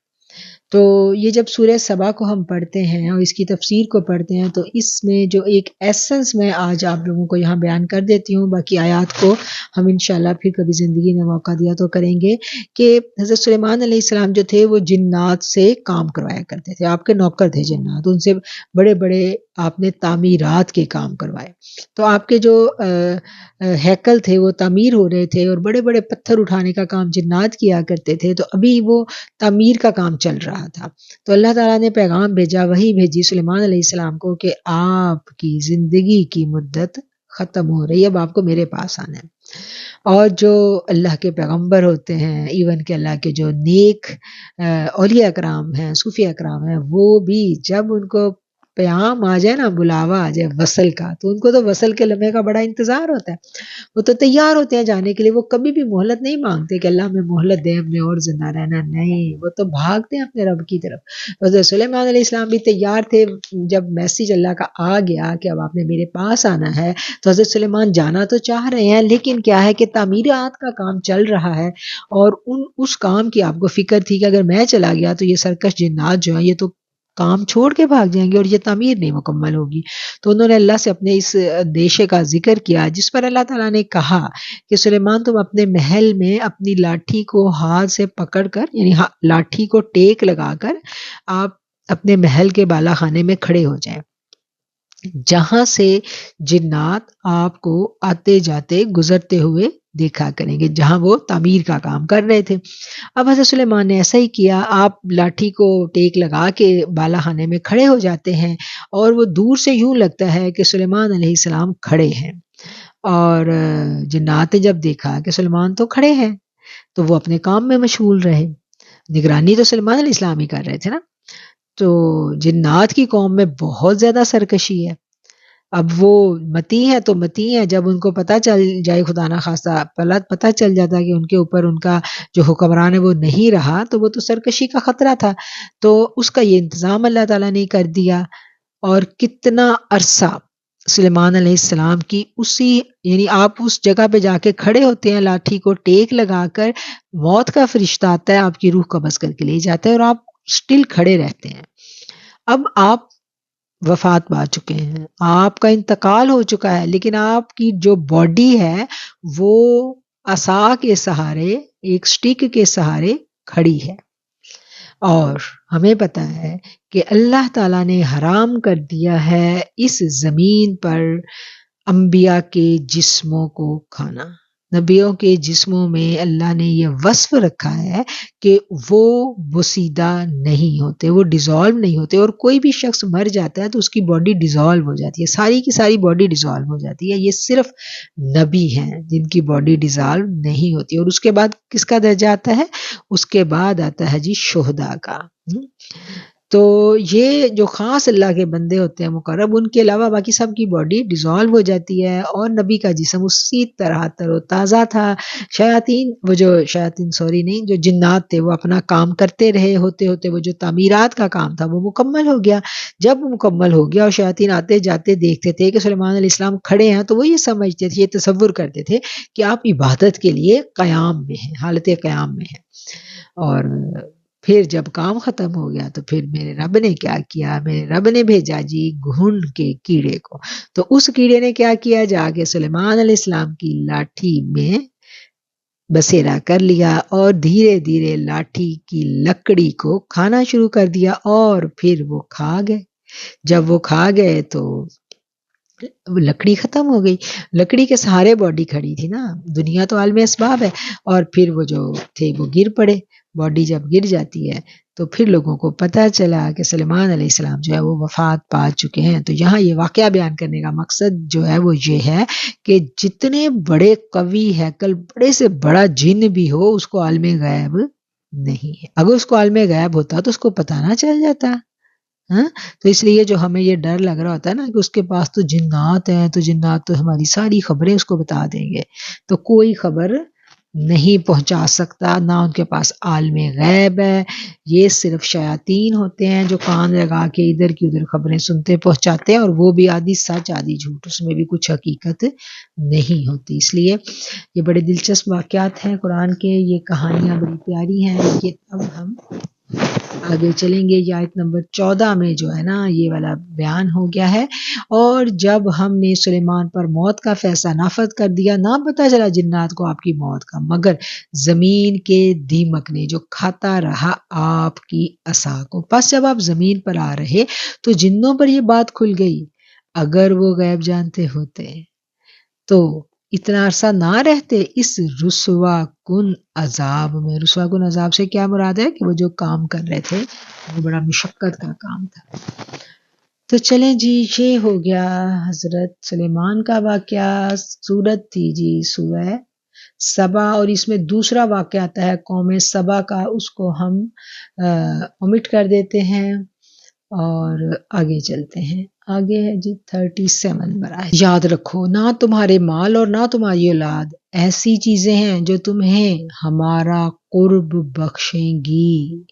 [SPEAKER 1] تو یہ جب سورہ سبا کو ہم پڑھتے ہیں اور اس کی تفسیر کو پڑھتے ہیں تو اس میں جو ایک ایسنس میں آج آپ لوگوں کو یہاں بیان کر دیتی ہوں. باقی آیات کو ہم انشاءاللہ پھر کبھی زندگی میں موقع دیا تو کریں گے. کہ حضرت سلیمان علیہ السلام جو تھے وہ جنات سے کام کروایا کرتے تھے. آپ کے نوکر تھے جنات. ان سے بڑے بڑے آپ نے تعمیرات کے کام کروائے. تو آپ کے جو ہیکل تھے وہ تعمیر ہو رہے تھے اور بڑے بڑے پتھر اٹھانے کا کام جنات کیا کرتے تھے. تو ابھی وہ تعمیر کا کام چل رہا تھا. تو اللہ تعالیٰ نے پیغام بھیجا، وہی بھیجی سلیمان علیہ السلام کو کہ آپ کی زندگی کی مدت ختم ہو رہی ہے، اب آپ کو میرے پاس آنا ہے. اور جو اللہ کے پیغمبر ہوتے ہیں، ایون کہ اللہ کے جو نیک اولیاء اکرام ہیں، صوفی اکرام ہیں، وہ بھی جب ان کو پیام آ جائے نا، بلاوا آ جائے وصل کا، تو ان کو تو وصل کے لمحے کا بڑا انتظار ہوتا ہے. وہ تو تیار ہوتے ہیں جانے کے لیے. وہ کبھی بھی مہلت نہیں مانگتے کہ اللہ ہمیں مہلت دے، ہم نے اور زندہ رہنا. نہیں، وہ تو بھاگتے ہیں اپنے رب کی طرف. حضرت سلیمان علیہ السلام بھی تیار تھے. جب میسیج اللہ کا آ گیا کہ اب آپ نے میرے پاس آنا ہے تو حضرت سلیمان جانا تو چاہ رہے ہیں، لیکن کیا ہے کہ تعمیرات کا کام چل رہا ہے اور اس کام کی آپ کو فکر تھی کہ اگر میں چلا گیا تو یہ سرکش جنات جو ہیں یہ تو کام چھوڑ کے بھاگ جائیں گے اور یہ تعمیر نہیں مکمل ہوگی. تو انہوں نے اللہ سے اپنے اس اندیشے کا ذکر کیا، جس پر اللہ تعالیٰ نے کہا کہ سلیمان تم اپنے محل میں اپنی لاٹھی کو ہاتھ سے پکڑ کر، یعنی لاٹھی کو ٹیک لگا کر آپ اپنے محل کے بالا خانے میں کھڑے ہو جائیں، جہاں سے جنات آپ کو آتے جاتے گزرتے ہوئے دیکھا کریں گے، جہاں وہ تعمیر کا کام کر رہے تھے. اب حضرت سلیمان نے ایسا ہی کیا. آپ لاٹھی کو ٹیک لگا کے بالا خانے میں کھڑے ہو جاتے ہیں اور وہ دور سے یوں لگتا ہے کہ سلیمان علیہ السلام کھڑے ہیں. اور جنات نے جب دیکھا کہ سلیمان تو کھڑے ہیں تو وہ اپنے کام میں مشغول رہے. نگرانی تو سلیمان علیہ السلام ہی کر رہے تھے نا. تو جنات کی قوم میں بہت زیادہ سرکشی ہے. اب وہ متی ہے تو متی ہے، جب ان کو پتہ چل جائے خدا نخواستہ پتہ چل جاتا ہے کہ ان کے اوپر ان کا جو حکمران ہے وہ نہیں رہا تو وہ تو سرکشی کا خطرہ تھا. تو اس کا یہ انتظام اللہ تعالیٰ نے کر دیا. اور کتنا عرصہ سلیمان علیہ السلام کی یعنی آپ اس جگہ پہ جا کے کھڑے ہوتے ہیں لاٹھی کو ٹیک لگا کر، موت کا فرشتہ آتا ہے آپ کی روح قبض کر کے لے جاتا ہے اور آپ سٹل کھڑے رہتے ہیں. اب آپ وفات پا چکے ہیں، آپ کا انتقال ہو چکا ہے، لیکن آپ کی جو باڈی ہے وہ عصا کے سہارے، ایک سٹک کے سہارے کھڑی ہے. اور ہمیں پتہ ہے کہ اللہ تعالیٰ نے حرام کر دیا ہے اس زمین پر انبیاء کے جسموں کو کھانا. نبیوں کے جسموں میں اللہ نے یہ وصف رکھا ہے کہ وہ بسیدہ نہیں ہوتے، وہ ڈیزالو نہیں ہوتے. اور کوئی بھی شخص مر جاتا ہے تو اس کی باڈی ڈیزالو ہو جاتی ہے، ساری کی ساری باڈی ڈیزالو ہو جاتی ہے. یہ صرف نبی ہیں جن کی باڈی ڈیزالو نہیں ہوتی. اور اس کے بعد کس کا درجہ آتا ہے؟ اس کے بعد آتا ہے جی شہداء کا. تو یہ جو خاص اللہ کے بندے ہوتے ہیں مقرب، ان کے علاوہ باقی سب کی باڈی ڈیزالو ہو جاتی ہے، اور نبی کا جسم اسی طرح تر و تازہ تھا۔ جو جنات تھے وہ اپنا کام کرتے رہے، ہوتے ہوتے وہ جو تعمیرات کا کام تھا وہ مکمل ہو گیا۔ جب وہ مکمل ہو گیا اور شیاطین آتے جاتے دیکھتے تھے کہ سلیمان علیہ السلام کھڑے ہیں، تو وہ یہ سمجھتے تھے، یہ تصور کرتے تھے کہ آپ عبادت کے لیے قیام میں ہیں، حالت قیام میں ہیں۔ اور پھر جب کام ختم ہو گیا تو پھر میرے رب نے کیا کیا، میرے رب نے بھیجا جی گھن کے کیڑے کو۔ تو اس کیڑے نے کیا کیا، جا کے سلیمان علیہ السلام کی لاٹھی میں بسیرا کر لیا، اور دھیرے دھیرے لاٹھی کی لکڑی کو کھانا شروع کر دیا، اور پھر وہ کھا گئے۔ جب وہ کھا گئے تو لکڑی ختم ہو گئی، لکڑی کے سہارے باڈی کھڑی تھی نا، دنیا تو عالم اسباب ہے، اور پھر وہ جو تھے وہ گر پڑے۔ باڈی جب گر جاتی ہے تو پھر لوگوں کو پتہ چلا کہ سلیمان علیہ السلام جو ہے وہ وفات پا چکے ہیں۔ تو یہاں یہ واقعہ بیان کرنے کا مقصد جو ہے وہ یہ ہے کہ جتنے بڑے قوی ہیکل، بڑے سے بڑا جن بھی ہو، اس کو عالم غیب نہیں ہے۔ اگر اس کو عالم غیب ہوتا تو اس کو پتہ نہ چل جاتا۔ ہاں، تو اس لیے جو ہمیں یہ ڈر لگ رہا ہوتا ہے نا کہ اس کے پاس تو جنات ہیں، تو جنات تو ہماری ساری خبریں اس کو بتا دیں گے، تو کوئی خبر نہیں پہنچا سکتا، نہ ان کے پاس عالم غیب ہے۔ یہ صرف شیاطین ہوتے ہیں جو کان لگا کے ادھر کی ادھر خبریں سنتے پہنچاتے ہیں، اور وہ بھی آدھی سچ آدھی جھوٹ، اس میں بھی کچھ حقیقت نہیں ہوتی۔ اس لیے یہ بڑے دلچسپ واقعات ہیں قرآن کے، یہ کہانیاں بڑی پیاری ہیں۔ لیکن اب ہم آگے چلیں گے، یہ آیت نمبر 14 میں جو ہے نا یہ والا بیان ہو گیا ہے۔ اور جب ہم نے سلیمان پر موت کا فیصلہ نافذ کر دیا، نہ پتہ چلا جنات کو آپ کی موت کا، مگر زمین کے دیمک نے جو کھاتا رہا آپ کی عصا کو۔ پس جب آپ زمین پر آ رہے تو جنوں پر یہ بات کھل گئی۔ اگر وہ غیب جانتے ہوتے تو اتنا عرصہ نہ رہتے اس رسوا کن عذاب میں۔ رسوا کن عذاب سے کیا مراد ہے کہ وہ جو کام کر رہے تھے وہ بڑا مشقت کا کام تھا۔ تو چلیں جی، یہ ہو گیا حضرت سلیمان کا واقعہ۔ سورت تھی جی سورہ سبا، اور اس میں دوسرا واقعہ آتا ہے قوم سبا کا، اس کو ہم omit کر دیتے ہیں اور آگے چلتے ہیں۔ آگے ہے جی 37 نمبر آئے۔ یاد رکھو، نہ تمہارے مال اور نہ تمہاری اولاد ایسی چیزیں ہیں جو تمہیں ہمارا قرب بخشیں گی،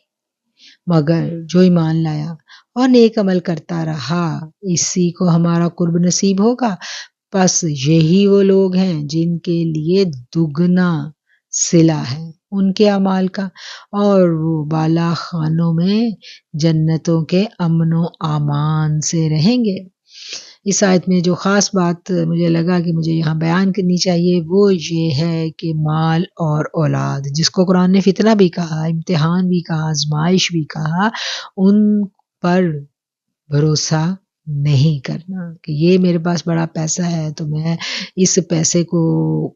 [SPEAKER 1] مگر جو ایمان لایا اور نیک عمل کرتا رہا اسی کو ہمارا قرب نصیب ہوگا۔ پس یہی وہ لوگ ہیں جن کے لیے دگنا صلہ ہے ان کے اعمال کا، اور وہ بالا خانوں میں جنتوں کے امن و امان سے رہیں گے۔ اس آیت میں جو خاص بات مجھے لگا کہ مجھے یہاں بیان کرنی چاہیے وہ یہ ہے کہ مال اور اولاد، جس کو قرآن نے فتنہ بھی کہا، امتحان بھی کہا، آزمائش بھی کہا، ان پر بھروسہ نہیں کرنا کہ یہ میرے پاس بڑا پیسہ ہے تو میں اس پیسے کو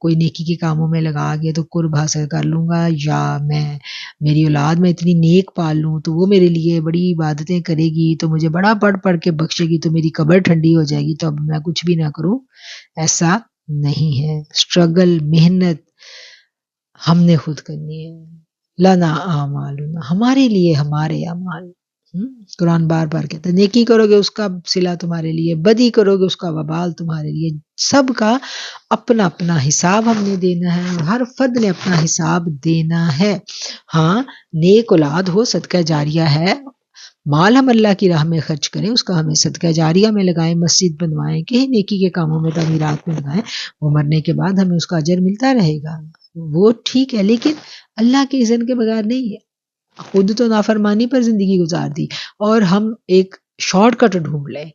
[SPEAKER 1] کوئی نیکی کے کاموں میں لگا کے تو قرب حاصل کر لوں گا، یا میں میری اولاد میں اتنی نیک پال لوں تو وہ میرے لیے بڑی عبادتیں کرے گی تو مجھے بڑا پڑھ کے بخشے گی تو میری قبر ٹھنڈی ہو جائے گی تو اب میں کچھ بھی نہ کروں۔ ایسا نہیں ہے۔ اسٹرگل، محنت ہم نے خود کرنی ہے۔ لنا اعمالنا، ہمارے لیے ہمارے اعمال۔ قرآن بار بار کہتا ہے نیکی کرو گے اس کا صلہ تمہارے لیے، بدی کرو گے اس کا وبال تمہارے لیے۔ سب کا اپنا اپنا حساب ہم نے دینا ہے، اور ہر فرد نے اپنا حساب دینا ہے۔ ہاں، نیک اولاد ہو، صدقہ جاریہ ہے، مال ہم اللہ کی راہ میں خرچ کریں، اس کا ہمیں صدقہ جاریہ میں لگائیں، مسجد بنوائیں، کہ نیکی کے کاموں میں، تعمیرات میں لگائیں، وہ مرنے کے بعد ہمیں اس کا اجر ملتا رہے گا، وہ ٹھیک ہے، لیکن اللہ کے اذن کے بغیر نہیں ہے۔ خود تو نافرمانی پر زندگی گزار دی اور ہم ایک شارٹ کٹ ڈھونڈ لیں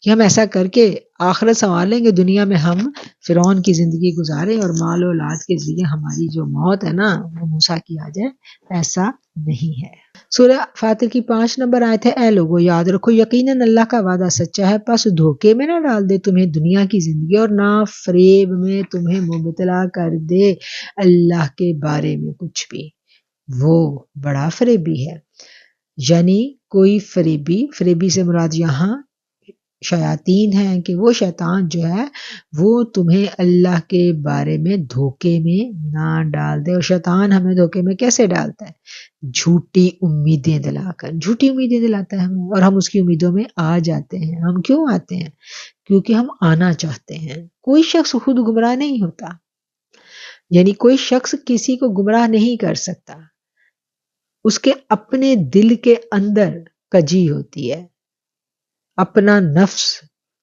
[SPEAKER 1] کہ ہم ایسا کر کے آخرت سنوار لیں گے، دنیا میں ہم فرعون کی زندگی گزاریں اور مال و اولاد کے ذریعے ہماری جو موت ہے نا وہ موسیٰ کی آ جائے، ایسا نہیں ہے۔ سورہ فاطر کی 5 نمبر آیت ہے، اے لوگو یاد رکھو یقیناً اللہ کا وعدہ سچا ہے، پس دھوکے میں نہ ڈال دے تمہیں دنیا کی زندگی اور نہ فریب میں تمہیں مبتلا کر دے اللہ کے بارے میں کچھ بھی، وہ بڑا فریبی ہے۔ یعنی کوئی فریبی سے مراد یہاں شیاطین ہیں کہ وہ شیطان جو ہے وہ تمہیں اللہ کے بارے میں دھوکے میں نہ ڈال دے. اور شیطان ہمیں دھوکے میں کیسے ڈالتا ہے؟ جھوٹی امیدیں دلا کر. جھوٹی امیدیں دلاتا ہے ہمیں اور ہم اس کی امیدوں میں آ جاتے ہیں. ہم کیوں آتے ہیں؟ کیونکہ ہم آنا چاہتے ہیں. کوئی شخص خود گمراہ نہیں ہوتا، یعنی کوئی شخص کسی کو گمراہ نہیں کر سکتا. اس کے اپنے دل کے اندر کجی ہوتی ہے، اپنا نفس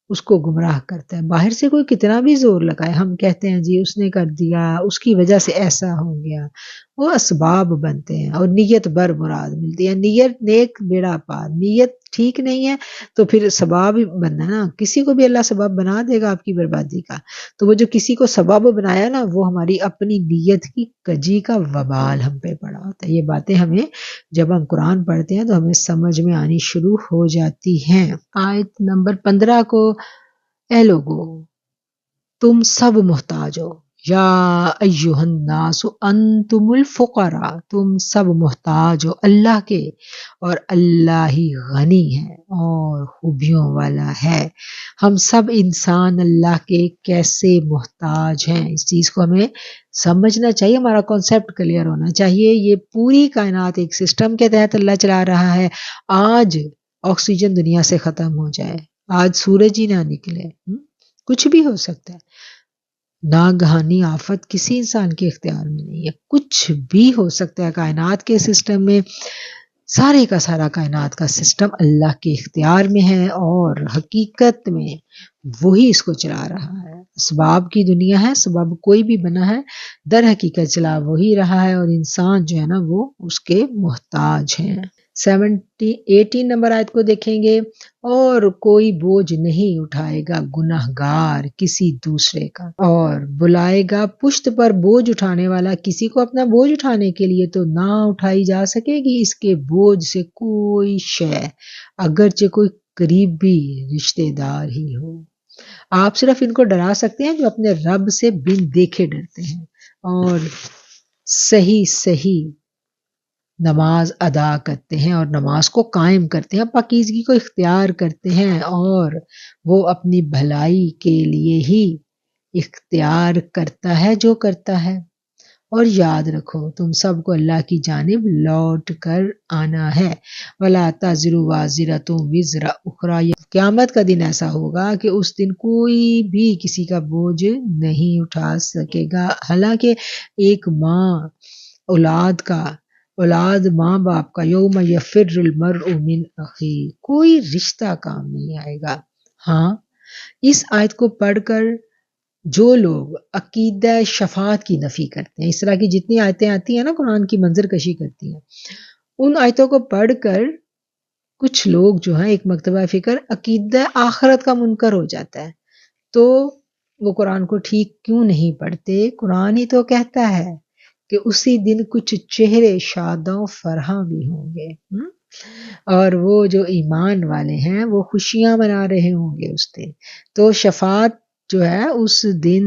[SPEAKER 1] اس کو گمراہ کرتا ہے. باہر سے کوئی کتنا بھی زور لگائے، ہم کہتے ہیں جی اس نے کر دیا، اس کی وجہ سے ایسا ہو گیا. وہ اسباب بنتے ہیں اور نیت بر مراد ملتی ہے. نیت نیک بیڑا پار. نیت ٹھیک نہیں ہے تو پھر سباب ہی بننا نا. کسی کو بھی اللہ سبب بنا دے گا آپ کی بربادی کا. تو وہ جو کسی کو سبب بنایا نا، وہ ہماری اپنی نیت کی کجی کا وبال ہم پہ پڑا ہوتا ہے. یہ باتیں ہمیں جب ہم قرآن پڑھتے ہیں تو ہمیں سمجھ میں آنی شروع ہو جاتی ہیں. آیت نمبر 15 کو، اے لوگو تم سب محتاج ہو. یا ایہا الناس انتم الفقراء، تم سب محتاج ہو اللہ کے، اور اللہ ہی غنی ہے اور خوبیوں والا ہے. ہم سب انسان اللہ کے کیسے محتاج ہیں، اس چیز کو ہمیں سمجھنا چاہیے. ہمارا کانسیپٹ کلیئر ہونا چاہیے. یہ پوری کائنات ایک سسٹم کے تحت اللہ چلا رہا ہے. آج آکسیجن دنیا سے ختم ہو جائے، آج سورج ہی نہ نکلے، کچھ بھی ہو سکتا ہے. ناگہانی آفت کسی انسان کے اختیار میں نہیں ہے. کچھ بھی ہو سکتا ہے کائنات کے سسٹم میں. سارے کا سارا کائنات کا سسٹم اللہ کے اختیار میں ہے اور حقیقت میں وہی اس کو چلا رہا ہے. اسباب کی دنیا ہے، سبب کوئی بھی بنا ہے، در حقیقت چلا وہی رہا ہے اور انسان جو ہے نا وہ اس کے محتاج ہیں. 18 نمبر آیت کو دیکھیں گے. اور کوئی بوجھ نہیں اٹھائے گا گناہگار کسی دوسرے کا، اور بلائے گا پشت پر بوجھ اٹھانے والا کسی کو اپنا بوجھ اٹھانے کے لیے تو نہ اٹھائی جا سکے گی اس کے بوجھ سے کوئی شے، اگرچہ کوئی قریبی رشتہ دار ہی ہو. آپ صرف ان کو ڈرا سکتے ہیں جو اپنے رب سے بن دیکھے ڈرتے ہیں اور صحیح نماز ادا کرتے ہیں اور نماز کو قائم کرتے ہیں، پاکیزگی کو اختیار کرتے ہیں اور وہ اپنی بھلائی کے لیے ہی اختیار کرتا ہے جو کرتا ہے. اور یاد رکھو تم سب کو اللہ کی جانب لوٹ کر آنا ہے. وَلَا تَزِرُ وَازِرَةٌ وِزْرَ أُخْرَىٰ. قیامت کا دن ایسا ہوگا کہ اس دن کوئی بھی کسی کا بوجھ نہیں اٹھا سکے گا. حالانکہ ایک ماں اولاد ماں باپ کا، یوم یفر المرء من اخیہ، کوئی رشتہ کام نہیں آئے گا. ہاں، اس آیت کو پڑھ کر جو لوگ عقیدہ شفاعت کی نفی کرتے ہیں، اس طرح کی جتنی آیتیں آتی ہیں نا قرآن کی منظر کشی کرتی ہیں، ان آیتوں کو پڑھ کر کچھ لوگ جو ہیں ایک مکتبہ فکر عقیدہ آخرت کا منکر ہو جاتا ہے. تو وہ قرآن کو ٹھیک کیوں نہیں پڑھتے؟ قرآن ہی تو کہتا ہے کہ اسی دن کچھ چہرے شادوں فرحاں بھی ہوں گے، اور وہ جو ایمان والے ہیں وہ خوشیاں منا رہے ہوں گے اس دن. تو شفاعت جو ہے اس دن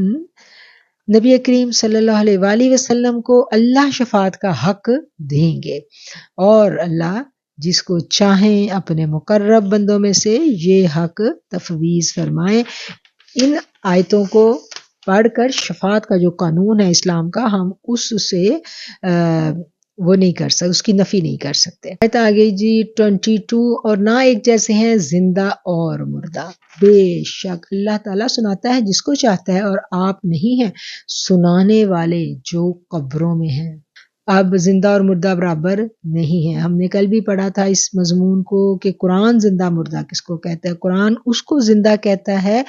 [SPEAKER 1] نبی کریم صلی اللہ علیہ وآلہ وسلم کو اللہ شفاعت کا حق دیں گے، اور اللہ جس کو چاہیں اپنے مقرب بندوں میں سے یہ حق تفویض فرمائیں. ان آیتوں کو پڑھ کر شفاعت کا جو قانون ہے اسلام کا، ہم اس سے وہ نہیں کر سکتے، اس کی نفی نہیں کر سکتے. آیت آگے جی 22. اور نہ ایک جیسے ہیں زندہ اور مردہ، بے شک اللہ تعالیٰ سناتا ہے جس کو چاہتا ہے اور آپ نہیں ہیں سنانے والے جو قبروں میں ہیں. اب زندہ اور مردہ برابر نہیں ہیں. ہم نے کل بھی پڑھا تھا اس مضمون کو کہ قرآن زندہ مردہ کس کو کہتا ہے. قرآن اس کو زندہ کہتا ہے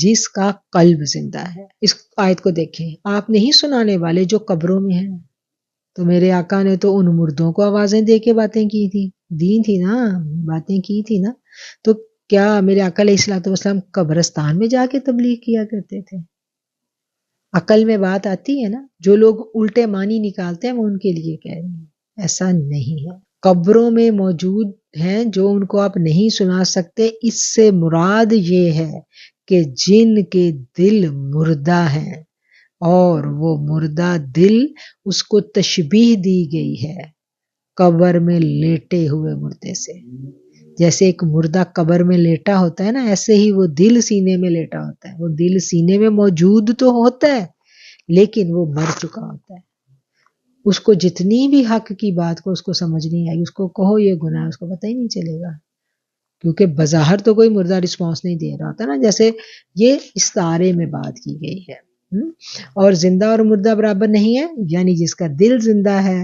[SPEAKER 1] جس کا قلب زندہ ہے. اس آیت کو دیکھیں، آپ نہیں سنانے والے جو قبروں میں ہیں. تو میرے آقا نے تو ان مردوں کو آوازیں دے کے باتیں کی تھی، دین تھی نا، باتیں کی تھی نا. تو کیا میرے آقا علیہ الصلوۃ والسلام قبرستان میں جا کے تبلیغ کیا کرتے تھے؟ عقل میں بات آتی ہے نا. جو لوگ الٹے معنی نکالتے ہیں وہ ان کے لیے کہہ رہی ہیں، ایسا نہیں ہے. قبروں میں موجود ہیں جو ان کو آپ نہیں سنا سکتے. اس سے مراد یہ ہے کہ جن کے دل مردہ ہیں اور وہ مردہ دل اس کو تشبیہ دی گئی ہے قبر میں لیٹے ہوئے مردے سے. جیسے ایک مردہ قبر میں لیٹا ہوتا ہے نا، ایسے ہی وہ دل سینے میں لیٹا ہوتا ہے. وہ دل سینے میں موجود تو ہوتا ہے لیکن وہ مر چکا ہوتا ہے. اس کو جتنی بھی حق کی بات کو اس کو سمجھ نہیں آئی، اس کو کہو یہ گناہ ہے، اس کو پتہ ہی نہیں چلے گا، کیونکہ بظاہر تو کوئی مردہ رسپانس نہیں دے رہا ہوتا نا. جیسے یہ استعارے میں بات کی گئی ہے. اور زندہ اور مردہ برابر نہیں ہے، یعنی جس کا دل زندہ ہے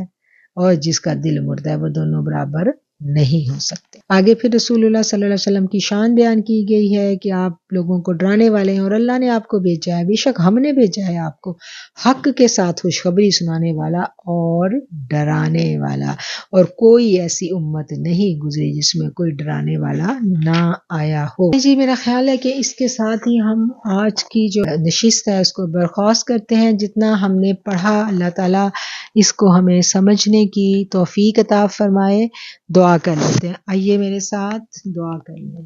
[SPEAKER 1] اور جس کا دل مردہ ہے وہ دونوں برابر نہیں ہو سکتے. آگے پھر رسول اللہ صلی اللہ علیہ وسلم کی شان بیان کی گئی ہے کہ آپ لوگوں کو ڈرانے والے ہیں اور اللہ نے آپ کو بھیجا ہے، بے شک ہم نے بھیجا ہے آپ کو حق کے ساتھ خوشخبری سنانے والا اور ڈرانے والا، اور کوئی ایسی امت نہیں گزری جس میں کوئی ڈرانے والا نہ آیا ہو. جی میرا خیال ہے کہ اس کے ساتھ ہی ہم آج کی جو نشست ہے اس کو برخاست کرتے ہیں. جتنا ہم نے پڑھا اللہ تعالیٰ اس کو ہمیں سمجھنے کی توفیق عطا فرمائے. دعا کر لیتے ہیں. آئیے میرے ساتھ دعا کر لیں.